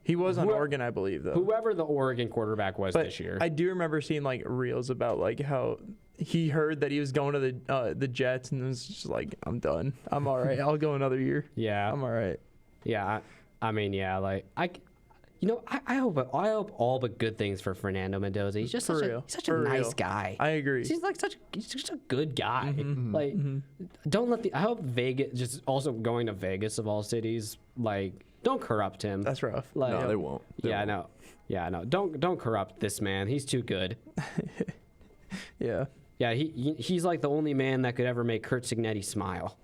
He was on Oregon, I believe, though. Whoever the Oregon quarterback was this year. I do remember seeing reels about how he heard that he was going to the Jets and was just I'm done. I'm all right. I'll go another year. Yeah. I'm all right. Yeah. I mean, yeah. I hope all but good things for Fernando Mendoza. He's just such a nice guy. I agree. He's such a good guy. Mm-hmm. Don't let I hope Vegas, just also going to Vegas of all cities, don't corrupt him. That's rough. No, they won't. No. Don't corrupt this man. He's too good. Yeah. Yeah, he's the only man that could ever make Kurt Signetti smile.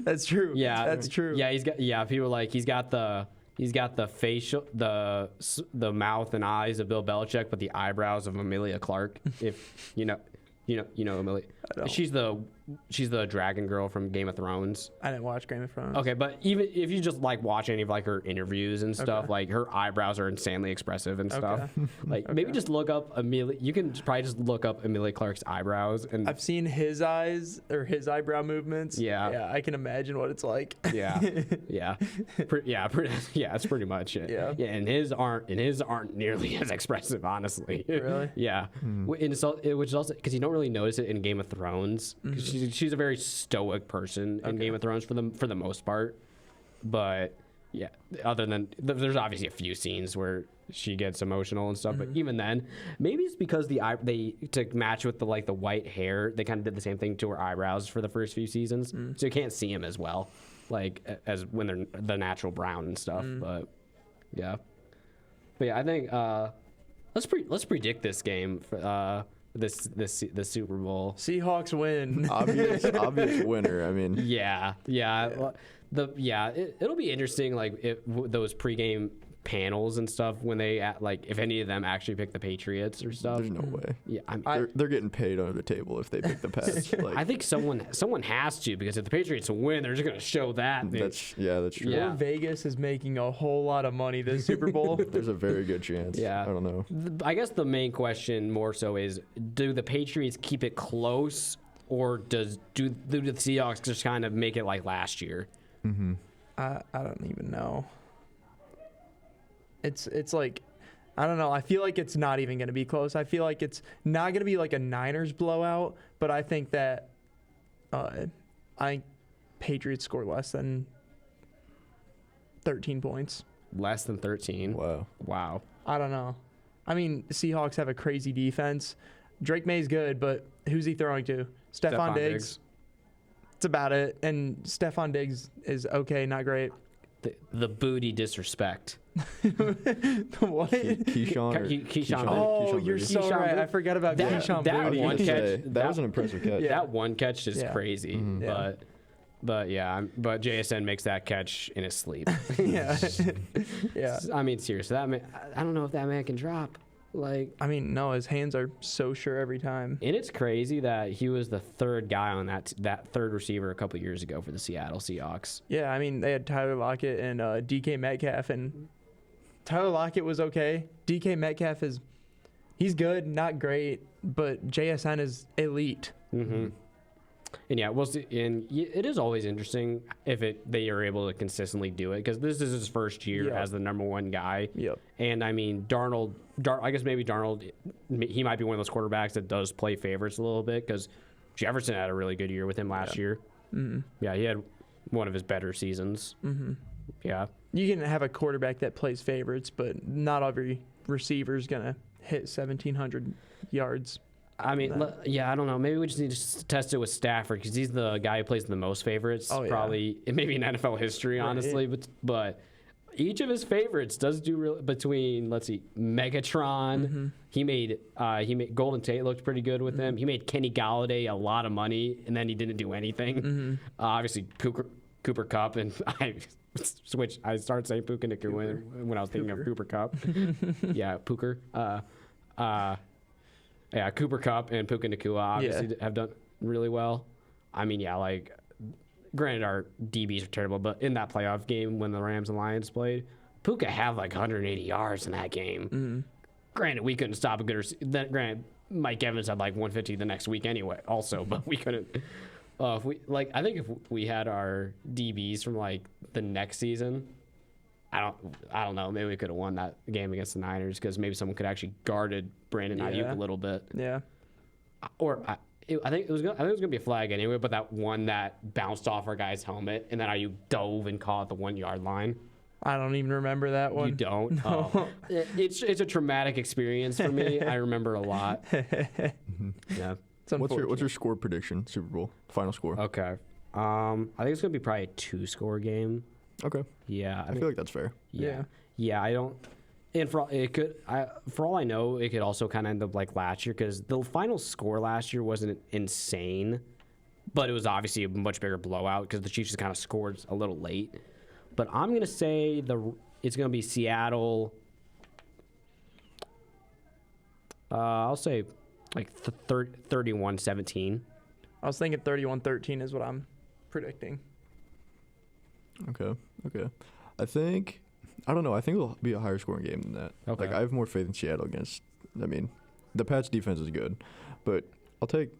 That's true. Yeah, that's true. Yeah, people he's got the facial, the mouth and eyes of Bill Belichick, but the eyebrows of Amelia Clark. If you know Amelia. She's the dragon girl from Game of Thrones. I didn't watch Game of Thrones. Okay, but even if you just like watch any of like her interviews and stuff, like her eyebrows are insanely expressive and stuff. Like maybe just look up Amelia. You can probably just look up Amelia Clark's eyebrows, and I've seen his eyes or his eyebrow movements. Yeah, I can imagine what it's like. Yeah, it's pretty much it. Yeah, and his aren't nearly as expressive, honestly. Really? Yeah, which is also because you don't really notice it in Game of Thrones. She's a very stoic person in Game of Thrones for the most part, but yeah, other than there's obviously a few scenes where she gets emotional and stuff, but even then, maybe it's because they to match with the white hair, they kind of did the same thing to her eyebrows for the first few seasons, so you can't see them as well, like as when they're the natural brown and stuff. But yeah, I think let's predict this game for the Super Bowl. Seahawks win. obvious winner. I mean, it'll be interesting, like if those pregame panels and stuff when they if any of them actually pick the Patriots or stuff. There's no way. Yeah, I mean, they're getting paid under the table if they pick the Pats. I think someone has to, because if the Patriots win, they're just gonna show that. That's true. Yeah. Vegas is making a whole lot of money this Super Bowl. There's a very good chance. Yeah, I don't know. I guess the main question more so is, do the Patriots keep it close, or do the Seahawks just kind of make it like last year? I don't even know. It's like, I don't know. I feel like it's not even going to be close. I feel like it's not going to be like a Niners blowout, but I think that Patriots score less than 13 points. Less than 13? Wow. I don't know. I mean, Seahawks have a crazy defense. Drake May's good, but who's he throwing to? Stephon Diggs. That's about it. And Stephon Diggs is okay, not great. The booty disrespect. What? Keyshawn. Oh, you're so right. I forgot about Keyshawn. That one catch. That was an impressive catch. Yeah. That one catch is crazy. Yeah. But JSN makes that catch in his sleep. Yeah. I mean, seriously, that man, I don't know if that man can drop. I mean, no, his hands are so sure every time. And it's crazy that he was the third guy on that third receiver a couple years ago for the Seattle Seahawks. Yeah, I mean, they had Tyler Lockett and DK Metcalf, and Tyler Lockett was okay. DK Metcalf he's good, not great, but JSN is elite. Mm-hmm. And yeah, we'll see. And it is always interesting if they are able to consistently do it, because this is his first year as the number one guy. Yep. And I mean, I guess maybe Darnold, he might be one of those quarterbacks that does play favorites a little bit, because Jefferson had a really good year with him last year. Mm-hmm. Yeah, he had one of his better seasons. Mm-hmm. Yeah. You can have a quarterback that plays favorites, but not every receiver is going to hit 1,700 yards. I mean, I don't know. Maybe we just need to test it with Stafford, because he's the guy who plays the most favorites, probably maybe in NFL history, honestly. But each of his favorites does do between, let's see, Megatron. Mm-hmm. He made Golden Tate looked pretty good with him. He made Kenny Galladay a lot of money, and then he didn't do anything. Mm-hmm. Obviously, Cooper Kupp, and I started saying Puka Nacua when I was thinking of Cooper Kupp. Yeah, Pooker. Yeah, Cooper Kupp and Puka Nacua obviously have done really well. I mean, granted our DBs are terrible, but in that playoff game when the Rams and Lions played, Puka had 180 yards in that game. Mm-hmm. Granted, we couldn't stop a good granted, Mike Evans had 150 the next week anyway also, but we couldn't. I think if we had our DBs from the next season, I don't know. Maybe we could have won that game against the Niners, because maybe someone could actually guarded Brandon Ayuk a little bit. Yeah. Or I think it was gonna be a flag anyway, but that one that bounced off our guy's helmet, and then Ayuk dove and caught the 1 yard line. I don't even remember that one. You don't? No. Oh. It's a traumatic experience for me. I remember a lot. Yeah. What's your score prediction? Super Bowl final score. Okay. I think it's gonna be probably a 2-score game. Okay. Yeah, I feel like that's fair. Yeah. I don't. And for all I know, it could also kind of end up like last year, because the final score last year wasn't insane, but it was obviously a much bigger blowout because the Chiefs just kind of scored a little late. But I'm gonna say it's gonna be Seattle. I'll say 31-17. I was thinking 31-13 is what I'm predicting. Okay. I don't know. I think it'll be a higher scoring game than that. Okay. Like, I have more faith in Seattle against. I mean, the Pats defense is good, but I'll take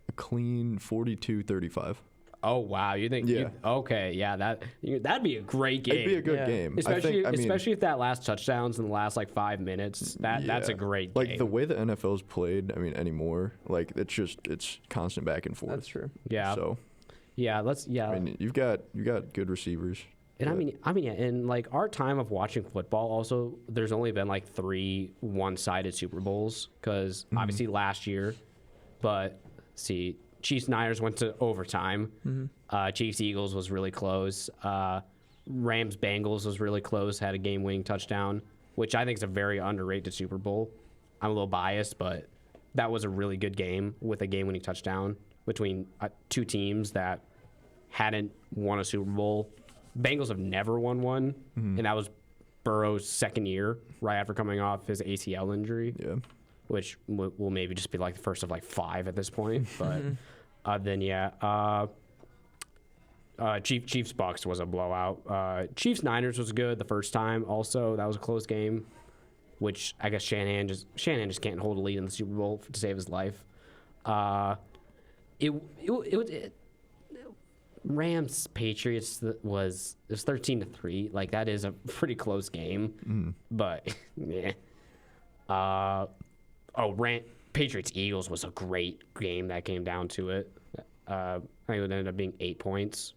a clean 42-35. Oh wow, you think? Yeah. Okay, yeah, that'd be a great game. It'd be a good game. Especially if that last touchdown's in the last like 5 minutes. That's a great game. Like the way the NFL's played, I mean, anymore, like it's constant back and forth. That's true. Yeah. So I I mean, you've got good receivers. And I mean, yeah, in like our time of watching football, also, there's only been like 3 one-sided Super Bowls because obviously last year, but see, Chiefs Niners went to overtime. Chiefs Eagles was really close. Rams Bengals was really close. Had a game-winning touchdown, which I think is a very underrated Super Bowl. I'm a little biased, but that was a really good game with a game-winning touchdown between 2 teams that hadn't won a Super Bowl. Bengals have never won one, and that was Burrow's second year right after coming off his ACL injury. Yeah. Which will maybe just be like the first of like 5 at this point. But Chiefs Bucks was a blowout. Chiefs Niners was good the first time. Also, that was a close game, which I guess Shanahan just can't hold a lead in the Super Bowl to save his life. Rams Patriots was 13-3. Like that is a pretty close game, but yeah. Patriots Eagles was a great game that came down to it. I think it ended up being 8 points.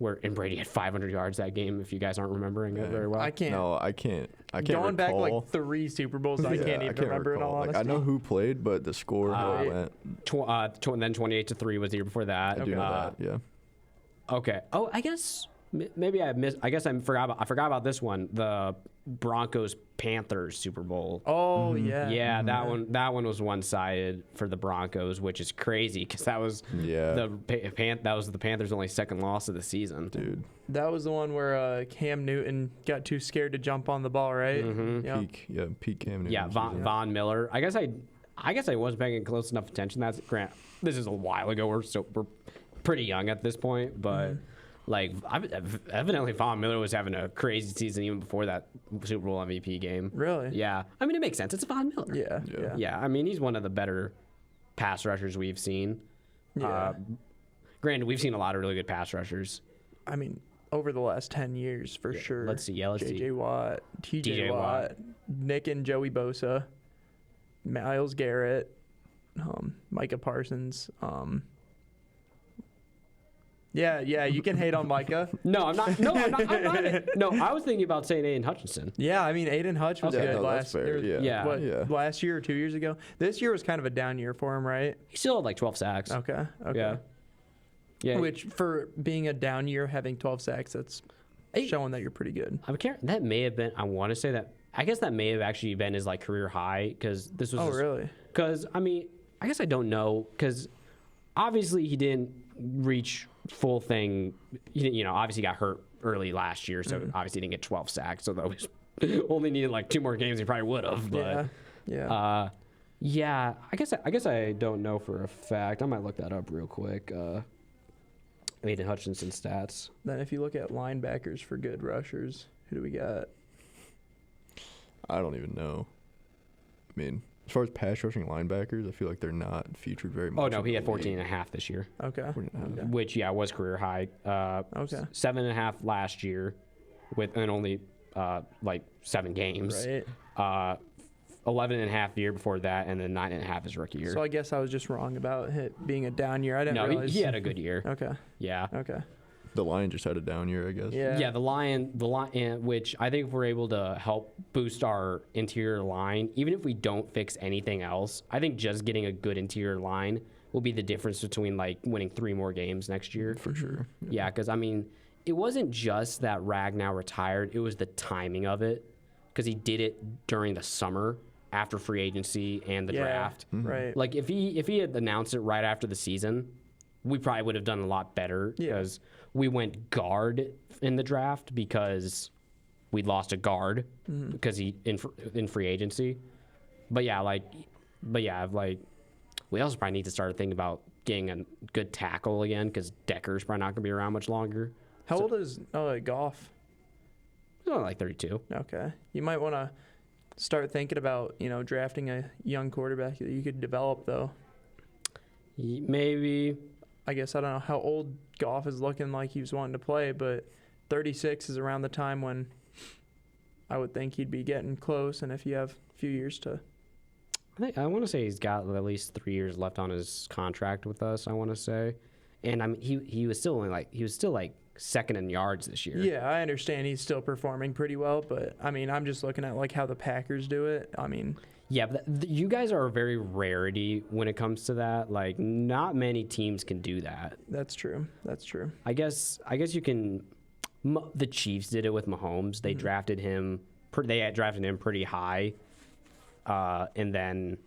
And Brady had 500 yards that game. If you guys aren't remembering it very well, I can't. No, I can't. Going back like 3 Super Bowls, I can't even remember it all. Like, I know who played, but the score how it went. And then 28-3 was the year before that. I do know that. Yeah. Okay. Oh, I guess maybe I missed. I guess I forgot about this one. The Broncos Panthers Super Bowl. Oh yeah. Yeah, that one was one-sided for the Broncos, which is crazy because that was the Panthers' only second loss of the season. Dude. That was the one where Cam Newton got too scared to jump on the ball, right? Peak Cam Newton. Yeah, Von Miller. I guess I wasn't paying close enough attention. This is a while ago. We're pretty young at this point, but like evidently Von Miller was having a crazy season even before that Super Bowl MVP game. Really? Yeah. I mean, it makes sense. It's Von Miller. Yeah. I mean, he's one of the better pass rushers we've seen. Yeah. Granted, we've seen a lot of really good pass rushers. I mean, over the last 10 years for sure. Let's see. J.J. Watt, T.J. Watt, Nick and Joey Bosa, Myles Garrett, Micah Parsons. Yeah, you can hate on Micah. No, I'm not. No, I'm not. No, I was thinking about saying Aiden Hutchinson. Yeah, I mean, Aiden Hutch was good last year. Last year or 2 years ago? This year was kind of a down year for him, right? He still had like 12 sacks. Okay. Yeah. Which, for being a down year, having 12 sacks, that's showing that you're pretty good. That may have been, I want to say that, I guess that may have actually been his like career high because this was. Oh, really? Because, I mean, I guess I don't know because obviously he didn't reach full thing. Obviously got hurt early last year, so obviously didn't get 12 sacks. So that was only needed like 2 more games. He probably would have. But I guess I don't know for a fact. I might look that up real quick. Aiden Hutchinson stats. Then if you look at linebackers for good rushers, who do we got? I don't even know. I mean, as far as pass rushing linebackers, I feel like they're not featured very much. Oh, no, he had 14.5 this year. Okay. Which, was career high. 7.5 last year and only, 7 games. Right. 11.5 the year before that, and then 9.5 his rookie year. So I guess I was just wrong about it being a down year. I didn't realize. He had a good year. Okay. Yeah. Okay. The Lion just had a down year, I guess. Yeah, the Lion, which I think if we're able to help boost our interior line, even if we don't fix anything else, I think just getting a good interior line will be the difference between like winning 3 more games next year. For sure. Yeah, because I mean, it wasn't just that Ragnow retired; it was the timing of it, because he did it during the summer after free agency and the draft. Right. Like if he had announced it right after the season, we probably would have done a lot better because we went guard in the draft because we lost a guard because he in free agency. But we also probably need to start thinking about getting a good tackle again because Decker's probably not going to be around much longer. How old is Goff? He's only like 32. Okay. You might want to start thinking about, drafting a young quarterback that you could develop, though. Maybe. I guess I don't know how old Goff is looking like he was wanting to play, but 36 is around the time when I would think he'd be getting close, and if you have a few years to... I want to say he's got at least 3 years left on his contract with us, I want to say. And I mean, he was still second in yards this year. Yeah, I understand he's still performing pretty well, but I mean, I'm just looking at like how the Packers do it. I mean, yeah, but you guys are a very rarity when it comes to that. Like, not many teams can do that. That's true. That's true. I guess you can. The Chiefs did it with Mahomes. They drafted him. They had drafted him pretty high, and then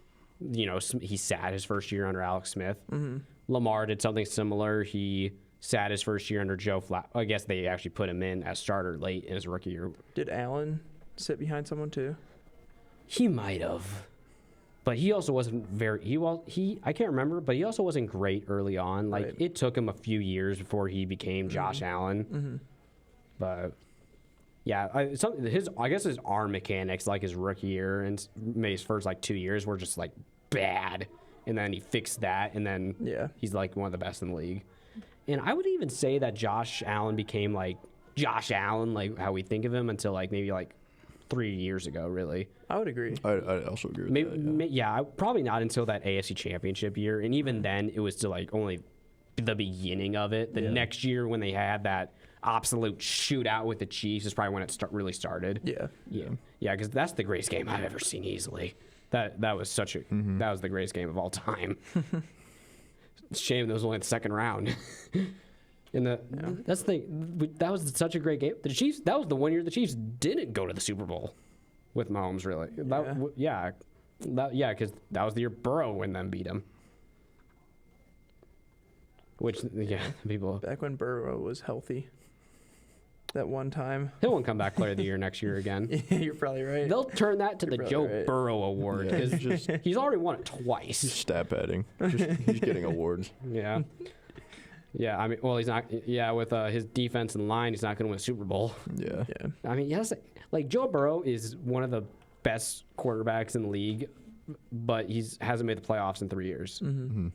he sat his first year under Alex Smith. Mm-hmm. Lamar did something similar. He sat his first year under Joe Flacco. I guess they actually put him in as starter late in his rookie year. Did Allen sit behind someone too? He might have, but he also wasn't very. I can't remember, but he also wasn't great early on. Like, it took him a few years before he became Josh Allen. Mm-hmm. But yeah, I guess his arm mechanics, like his rookie year and maybe his first like 2 years, were just like bad, and then he fixed that, and then he's like one of the best in the league. And I would even say that Josh Allen became like Josh Allen, like how we think of him, until like maybe like 3 years ago, really. I would agree. I also agree with that. Yeah, probably not until that AFC Championship year. And even then, it was still like only the beginning of it. The next year when they had that absolute shootout with the Chiefs is probably when it really started. Yeah, because that's the greatest game I've ever seen easily. That was that was the greatest game of all time. Shame that was only the second round. That's the thing. That was such a great game. The Chiefs. That was the one year the Chiefs didn't go to the Super Bowl with Mahomes. Really, because that was the year Burrow and them beat him. Which people back when Burrow was healthy. That one time. He won't come back player of the year next year again. You're probably right. They'll turn that to the Joe Burrow Award because he's already won it twice. He's stat padding. He's getting awards. Yeah. Yeah, I mean, well, he's not. Yeah, with his defense and line, he's not going to win a Super Bowl. Yeah. I mean, yes, like Joe Burrow is one of the best quarterbacks in the league, but he hasn't made the playoffs in 3 years. Mm-hmm. Mm-hmm.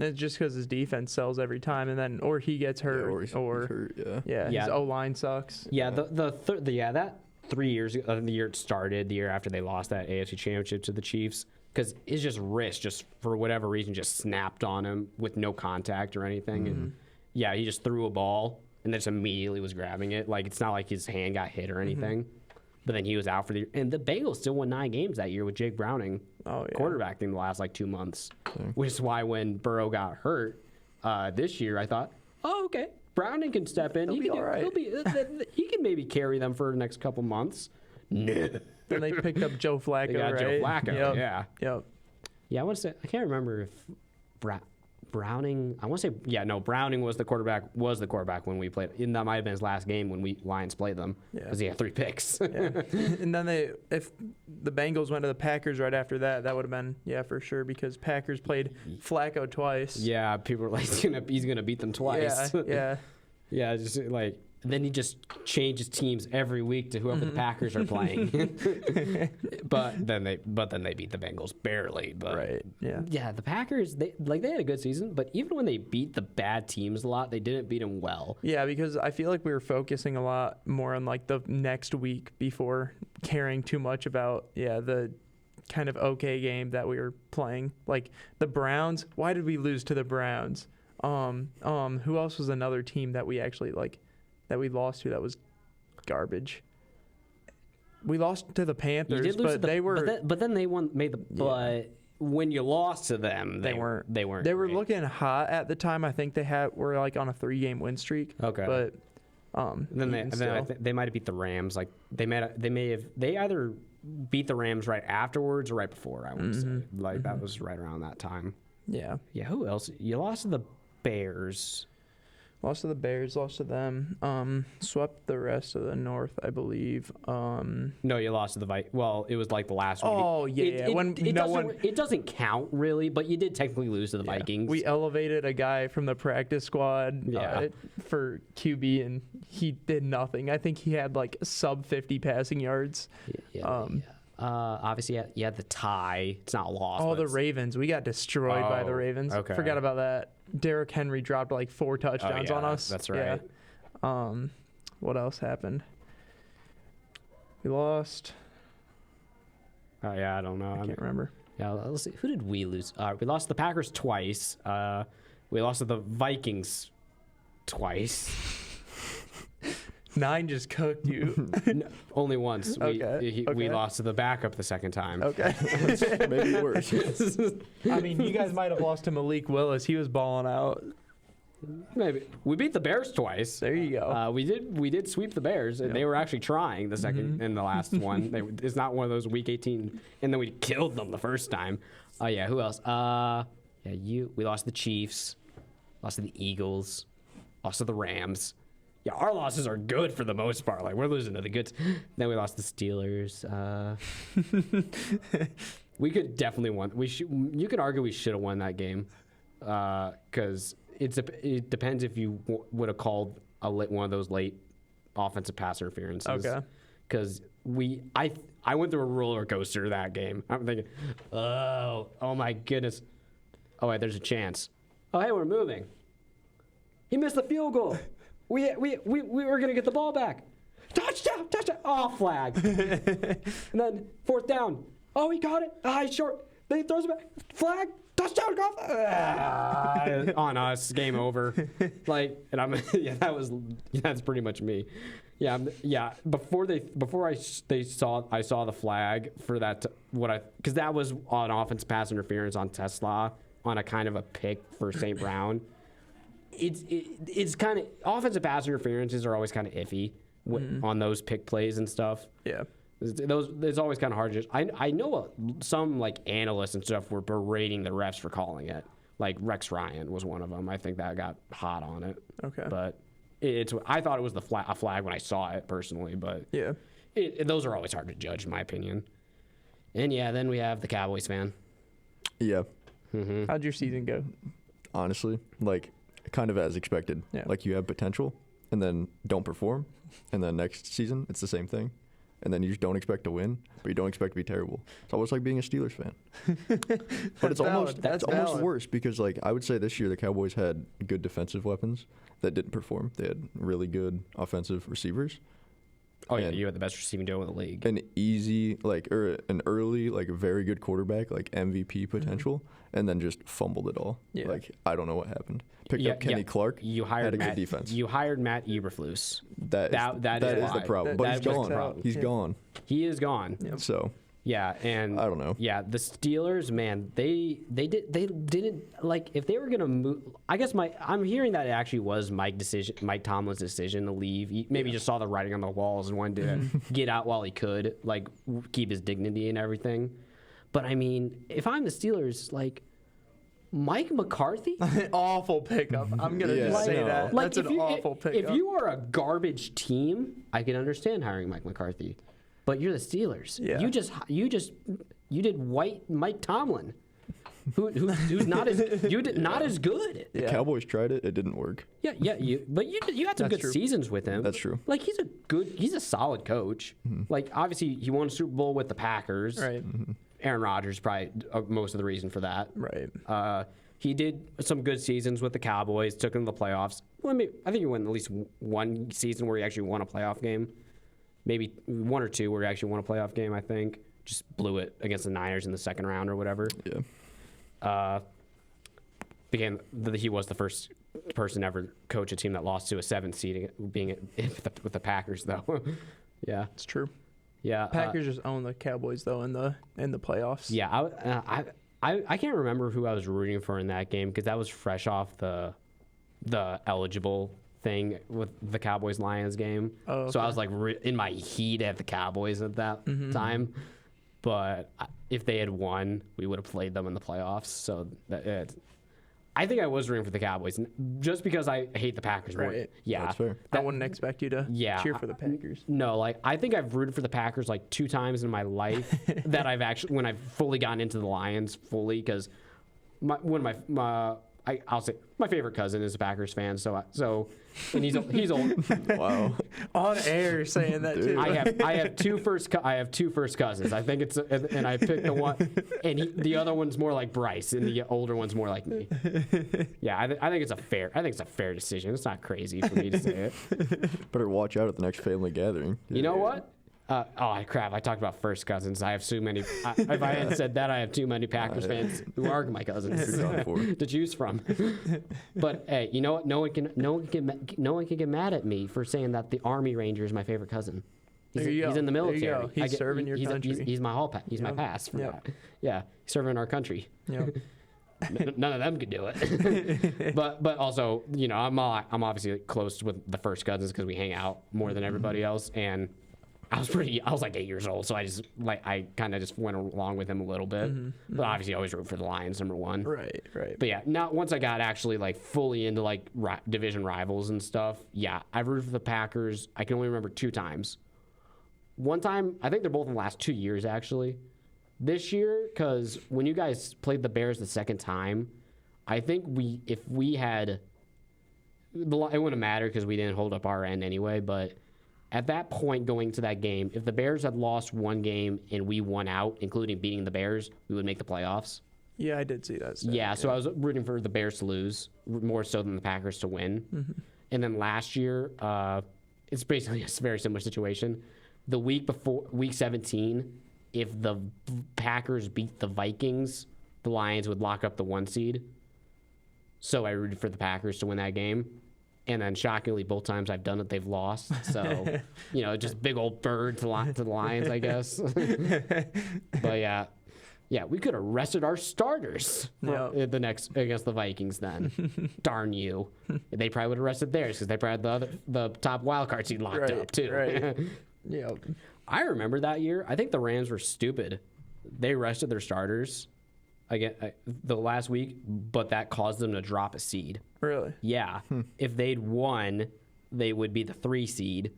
It's just because his defense sells every time, and then or he gets hurt, or he's hurt. His O line sucks. Yeah, that 3 years ago, the year it started, the year after they lost that AFC Championship to the Chiefs, because his wrist just for whatever reason just snapped on him with no contact or anything, and he just threw a ball and then just immediately was grabbing it. Like, it's not like his hand got hit or anything. But then he was out for the year. And the Bengals still won 9 games that year with Jake Browning quarterbacking the last, 2 months. Which is why when Burrow got hurt this year, I thought, oh, okay, Browning can step in. He'll be all right. He can maybe carry them for the next couple months. No. Then they picked up Joe Flacco, they got Joe Flacco, Yep. Yeah, I want to say, I can't remember if Browning, I want to say, Browning was the quarterback when we played. And that might have been his last game when Lions played them because he had 3 picks. And then if the Bengals went to the Packers right after that, that would have been, for sure, because Packers played Flacco twice. Yeah, people were like, he's going to beat them twice. Yeah. Yeah, just like, then he just changes teams every week to whoever the Packers are playing. but then they beat the Bengals barely. But right. Yeah, the Packers they had a good season, but even when they beat the bad teams a lot, they didn't beat them well. Yeah, because I feel like we were focusing a lot more on like the next week before caring too much about the kind of okay game that we were playing. Like the Browns, why did we lose to the Browns? Who else was another team that we actually that we lost to that was garbage? We lost to the Panthers, but they were. But then they made the. But when you lost to them, they weren't. They were looking hot at the time. I think were like on a 3-game win streak. Okay. But they might have beat the Rams. Like they either beat the Rams right afterwards or right before. I would say that was right around that time. Yeah. Yeah. Who else? You lost to the Bears. Lost to the Bears, lost to them. Swept the rest of the North, I believe. No, you lost to the Vikings. Well, it was like the last week. Oh, yeah. It doesn't count, really, but you did technically lose to the Vikings. We elevated a guy from the practice squad for QB, and he did nothing. I think he had like sub 50 passing yards. Obviously, you had the tie. It's not a loss. Oh, the Ravens. We got destroyed by the Ravens. Okay. Forgot about that. Derrick Henry dropped like 4 touchdowns on us. That's right. Yeah. What else happened? We lost. Oh, yeah, I don't know. I can't remember. Yeah, let's see. Who did we lose? We lost to the Packers twice. We lost to the Vikings twice. 9 just cooked you. No, only once. Okay. We lost to the backup the second time. Okay. Maybe worse. I mean, you guys might have lost to Malik Willis. He was balling out. Maybe we beat the Bears twice. There you go. We did sweep the Bears, and they were actually trying the second and the last one. It's not one of those Week 18, and then we killed them the first time. Oh yeah, who else? We lost the Chiefs, lost to the Eagles, lost to the Rams. Yeah, our losses are good for the most part. Like, we're losing to the goods. Then we lost the Steelers. We could definitely won. You could argue we should have won that game, because it depends if you would have called one of those late offensive pass interferences. Okay. Because I went through a roller coaster that game. I'm thinking, oh my goodness. Oh wait, there's a chance. Oh hey, we're moving. He missed the field goal. We were gonna get the ball back. Touchdown! Oh, flag. And then 4th down. Oh, he got it. He's short. Then he throws it back. Flag. Touchdown! On us. Game over. That's pretty much me. Yeah. Before I saw the flag for that. Because that was on offense pass interference on Tesla on a kind of a pick for St. Brown. It's kind of offensive pass interferences are always kind of iffy on those pick plays and stuff. Yeah, it's always kind of hard. I know some like analysts and stuff were berating the refs for calling it. Like Rex Ryan was one of them. I think that got hot on it. Okay, but I thought it was a flag when I saw it personally. But yeah, those are always hard to judge, in my opinion. And yeah, then we have the Cowboys fan. Yeah. Mm-hmm. How'd your season go? Honestly, like, kind of as expected. Yeah. Like, you have potential and then don't perform, and then next season it's the same thing, and then you just don't expect to win, but you don't expect to be terrible. It's almost like being a Steelers fan. But it's almost worse because, like, I would say this year the Cowboys had good defensive weapons that didn't perform. They had really good offensive receivers. Oh yeah, you had the best receiving duo in the league. An early, like, very good quarterback, like MVP potential, and then just fumbled it all. Yeah. Like, I don't know what happened. Picked up Kenny Clark. You hired had a good defense. You hired Matt Eberflus. That is the problem. But he's gone. He's gone. He is gone. Yep. So. Yeah, and I don't know. Yeah, the Steelers, man, they didn't like if they were gonna move. I guess I'm hearing that it actually was Mike Tomlin's decision to leave. He maybe just saw the writing on the walls and wanted to get out while he could, like keep his dignity and everything. But I mean, if I'm the Steelers, like Mike McCarthy, awful pickup. I'm gonna just say that. Like, that's an awful pickup. If you are a garbage team, I can understand hiring Mike McCarthy. But you're the Steelers. Yeah. You did white Mike Tomlin, who's not as good. The Cowboys tried it; it didn't work. Yeah. But you had some good seasons with him. That's true. Like he's a solid coach. Mm-hmm. Like obviously he won a Super Bowl with the Packers. Right. Mm-hmm. Aaron Rodgers probably most of the reason for that. Right. He did some good seasons with the Cowboys. Took them to the playoffs. I think he won at least one season where he actually won a playoff game. Maybe one or two where he actually won a playoff game, I think. Just blew it against the Niners in the second round or whatever. Yeah. He was the first person ever coach a team that lost to a 7th seed, being with the Packers, though. Yeah. It's true. Yeah. Packers just own the Cowboys, though, in the playoffs. Yeah. I can't remember who I was rooting for in that game because that was fresh off the eligible thing with the Cowboys-Lions game. Oh, okay. So I was like in my heat at the Cowboys at that time. But if they had won, we would have played them in the playoffs. So I think I was rooting for the Cowboys just because I hate the Packers more. Right. Yeah, That's fair. I wouldn't expect you to cheer for the Packers. No, like I think I've rooted for the Packers like 2 times in my life that I've actually when I've fully gotten into the Lions fully because I'll say my favorite cousin is a Packers fan, and he's old. Wow. On air saying that too. I have two first cousins. I think and I picked the one, and the other one's more like Bryce, and the older one's more like me. Yeah, I think it's a fair decision. It's not crazy for me to say it. Better watch out at the next family gathering. You know what? Crap! I talked about first cousins. I have too many. If I hadn't said that, I have too many Packers fans who are my cousins to choose from. But hey, you know what? No one can get mad at me for saying that the Army Ranger is my favorite cousin. He's in the military. There you go. He's serving your country. He's my He's my pass for that. Yeah, he's serving our country. Yep. None of them could do it. but also, I'm obviously close with the first cousins because we hang out more than everybody else, and I was like 8 years old, so I kind of just went along with him a little bit. But obviously, I always root for the Lions, number one. Right. But yeah, now once I got actually like fully into like division rivals and stuff, yeah, I've rooted for the Packers. I can only remember 2 times. One time, I think they're both in the last 2 years actually. This year, because when you guys played the Bears the second time, I think if we had, it wouldn't matter because we didn't hold up our end anyway, but at that point going to that game, if the Bears had lost one game and we won out, including beating the Bears, we would make the playoffs. Yeah, I did see that stat. Yeah, so I was rooting for the Bears to lose more so than the Packers to win. And then last year, it's basically a very similar situation. The week before, week 17, if the Packers beat the Vikings, the Lions would lock up the 1 seed. So I rooted for the Packers to win that game. And then, shockingly, both times I've done it, they've lost. So, just big old bird to the Lions, I guess. But yeah, we could have rested our starters against the Vikings. Then, darn you! They probably would have rested theirs because they probably had the top wild card seed locked up too. Right. Yeah. I remember that year. I think the Rams were stupid. They rested their starters again the last week, but that caused them to drop a seed. Really? Yeah. If they'd won, they would be the 3 seed.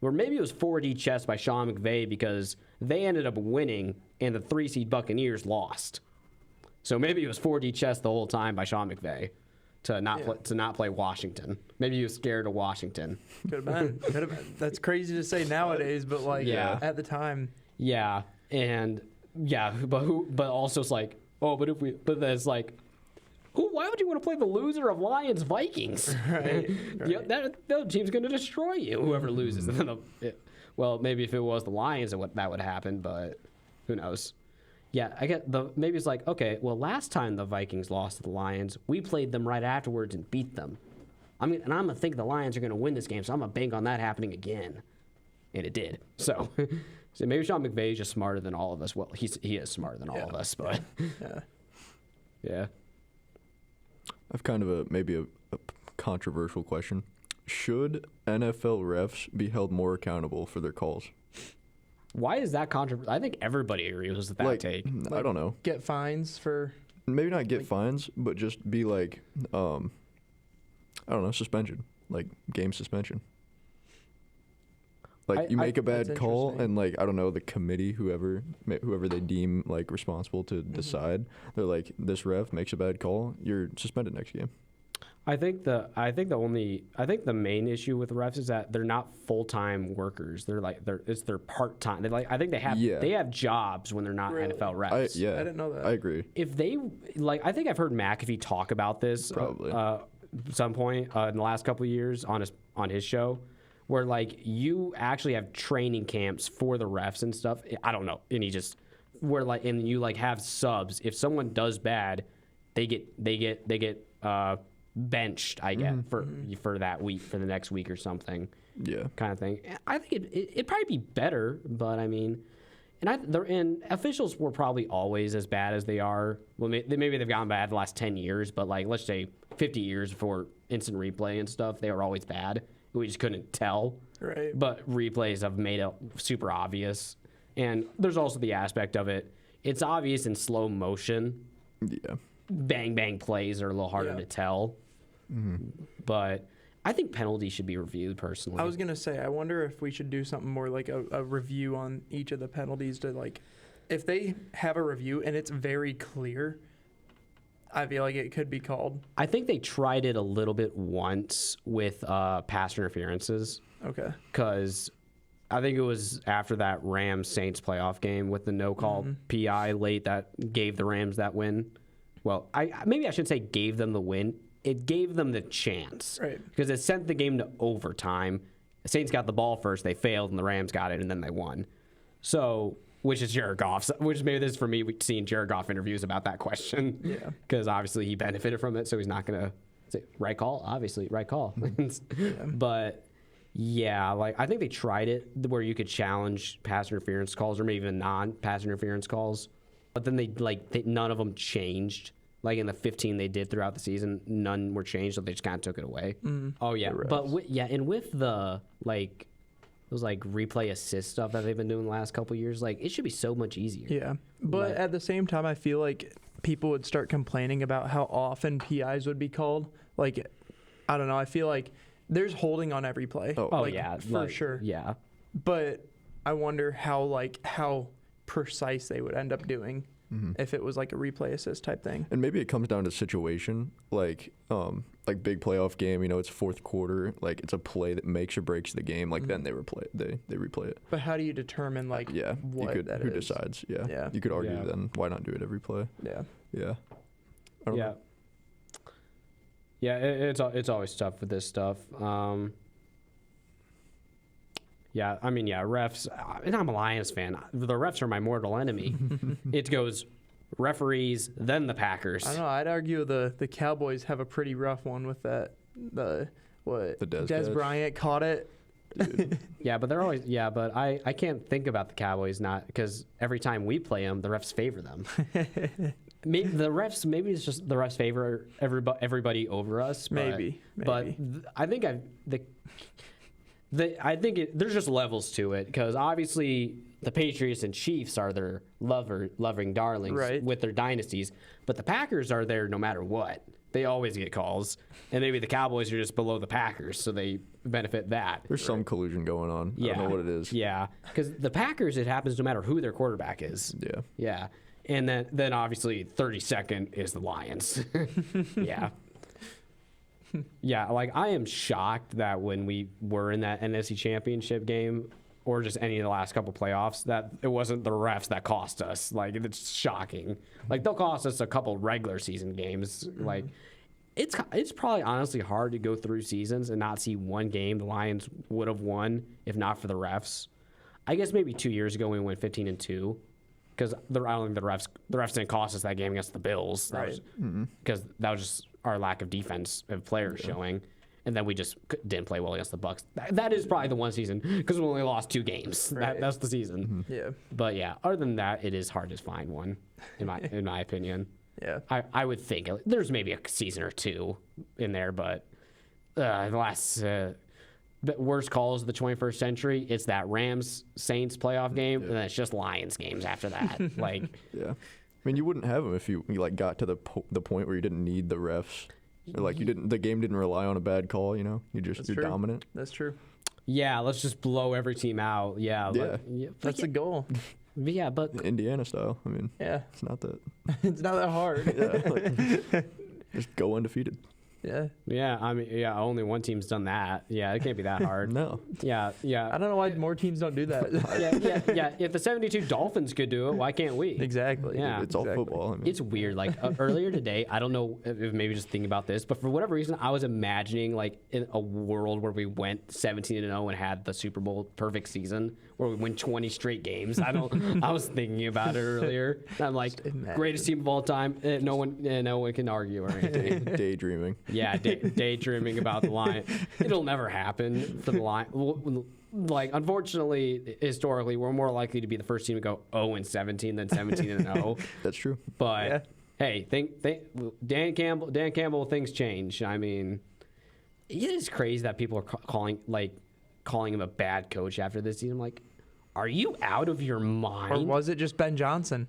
Or maybe it was 4D chess by Sean McVay because they ended up winning and the 3 seed Buccaneers lost. So maybe it was 4D chess the whole time by Sean McVay to not play Washington. Maybe he was scared of Washington. Could have been. That's crazy to say nowadays, but at the time. Yeah. And but also it's like, but then it's like, why would you want to play the loser of Lions Vikings? Right. Yeah, that team's going to destroy you, whoever loses. Well, maybe if it was the Lions, that would happen, but who knows? Yeah, I get maybe it's like, okay, well, last time the Vikings lost to the Lions, we played them right afterwards and beat them. And I'm going to think the Lions are going to win this game, so I'm going to bank on that happening again. And it did. So maybe Sean McVay is just smarter than all of us. Well, he is smarter than all of us, but yeah. I've kind of maybe a controversial question. Should NFL refs be held more accountable for their calls? Why is that controversial? I think everybody agrees with that take. I don't know. Get fines for... Maybe not get fines, but just be like, I don't know, suspension. Like, game suspension. Like, you make a bad call, and, like, I don't know, the committee, whoever they deem, like, responsible to decide, they're like, this ref makes a bad call, you're suspended next game. I think the main issue with refs is that they're not full-time workers. It's their part-time. I think they have jobs when they're not NFL refs. I didn't know that. I agree. If they I think I've heard McAfee talk about this probably at some point in the last couple of years on his show, where you actually have training camps for the refs and stuff. I don't know, and you have subs. If someone does bad, they get benched, I guess, for that week, for the next week or something. Yeah, kind of thing. I think it'd probably be better, but I mean, and officials were probably always as bad as they are. Well, maybe they've gotten bad the last 10 years, but let's say 50 years before instant replay and stuff, they were always bad. We just couldn't tell. Right. But replays have made it super obvious, and there's also the aspect of it. It's obvious in slow motion. Yeah. bang bang plays are a little harder to tell. But I think penalties should be reviewed personally. I was gonna say, I wonder if we should do something more like a review on each of the penalties to like, if they have a review and it's very clear, I feel like it could be called. I think they tried it a little bit once with pass interferences. Okay. Because I think it was after that Rams-Saints playoff game with the no-call PI late that gave the Rams that win. Well, maybe I should say gave them the win. It gave them the chance. Right. Because it sent the game to overtime. The Saints got the ball first, they failed, and the Rams got it, and then they won. So, which is Jared Goff's, which maybe this is for me seeing Jared Goff interviews about that question. Yeah. Because obviously he benefited from it, so he's not going to say, right call? Obviously, right call. But, yeah, like I think they tried it where you could challenge pass interference calls or maybe even non-pass interference calls. But then none of them changed. Like in the 15 they did throughout the season, none were changed, so they just kind of took it away. Oh, yeah. But, and with the, like, those like replay assist stuff that they've been doing the last couple of years, like it should be so much easier. Yeah, but at the same time, I feel like people would start complaining about how often PIs would be called. Like, I don't know. I feel like there's holding on every play. Oh yeah, for sure. Yeah, but I wonder how precise they would end up doing if it was like a replay assist type thing. And maybe it comes down to situation, like big playoff game. You know, it's fourth quarter. Like it's a play that makes or breaks the game. Like then they replay it. But how do you determine like who decides? Yeah, you could argue then why not do it every play? Yeah. I don't know. Yeah, it's always tough with this stuff. Yeah, I mean, refs. And I'm a Lions fan. The refs are my mortal enemy. It goes referees, then the Packers. I don't know. I'd argue the Cowboys have a pretty rough one with that. The Des Bryant caught it. Yeah, but they're always but I can't think about the Cowboys not because every time we play them, the refs favor them. Maybe it's just the refs favor everybody over us. But, I think there's just levels to it because obviously the Patriots and Chiefs are their loving darlings with their dynasties, but the Packers are there no matter what. They always get calls, and maybe the Cowboys are just below the Packers, so they benefit that. There's some collusion going on. I don't know what it is. Yeah, because the Packers, it happens no matter who their quarterback is. Yeah, and then obviously 32nd is the Lions. Yeah, like I am shocked that when we were in that NFC Championship game or just any of the last couple playoffs that it wasn't the refs that cost us. Like it's shocking. Like they'll cost us a couple regular season games. Like it's probably honestly hard to go through seasons and not see one game the Lions would have won if not for the refs. I guess maybe 2 years ago we went 15-2 because I don't think the refs didn't cost us that game against the Bills. Because that was just our lack of defense of players showing, and then we just didn't play well against the Bucs. That is probably the one season because we only lost 2 games. That's the season. Yeah. But yeah, other than that, it is hard to find one in my opinion. Yeah. I would think there's maybe a season or 2 in there, but the last worst calls of the 21st century, it's that Rams Saints playoff game, and then it's just Lions games after that. Yeah. I mean, you wouldn't have them if you got to the point where you didn't need the refs, or like the game didn't rely on a bad call. You know, you're dominant. That's true. Yeah, let's just blow every team out. Yeah. That's the goal. Yeah, but Indiana style. I mean, it's not that. It's not that hard. Just go undefeated. Yeah. I mean, only one team's done that. Yeah, it can't be that hard. No. Yeah. I don't know why more teams don't do that. Yeah. If the 72 Dolphins could do it, why can't we? Exactly. Yeah. It's all football. I mean. It's weird. Like earlier today, I don't know if maybe just thinking about this, but for whatever reason, I was imagining like in a world where we went 17-0 and had the Super Bowl perfect season where we win 20 straight games. I was thinking about it earlier. I'm like, greatest team of all time. No one can argue or anything. Daydreaming. Yeah, daydreaming about the Lions. It'll never happen for the Lions. Like, unfortunately, historically, we're more likely to be the first team to go 0-17 than 17-0. That's true. But hey, Dan Campbell, things change. I mean, it is crazy that people are calling him a bad coach after this season. I'm like, are you out of your mind? Or was it just Ben Johnson?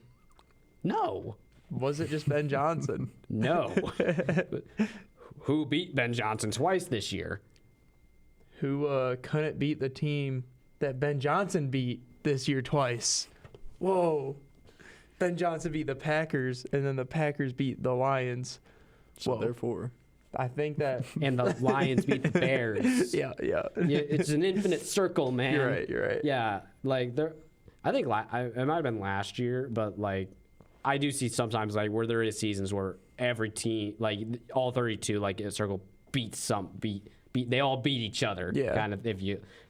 No. Was it just Ben Johnson? No. Who beat Ben Johnson twice this year? Who couldn't beat the team that Ben Johnson beat this year twice? Whoa. Ben Johnson beat the Packers, and then the Packers beat the Lions. So therefore, I think that. And the Lions beat the Bears. Yeah. It's an infinite circle, man. You're right. Yeah, like I think it might have been last year, but like I do see sometimes like where there is seasons where every team, like all 32, like a circle beat they all beat each other. Yeah. Kind of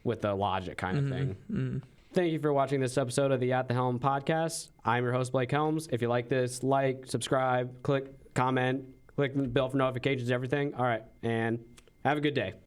with the logic kind of thing. Mm-hmm. Thank you for watching this episode of the At the Helm podcast. I'm your host, Blake Helms. If you like this, like, subscribe, click, comment, click the bell for notifications, everything. All right, and have a good day.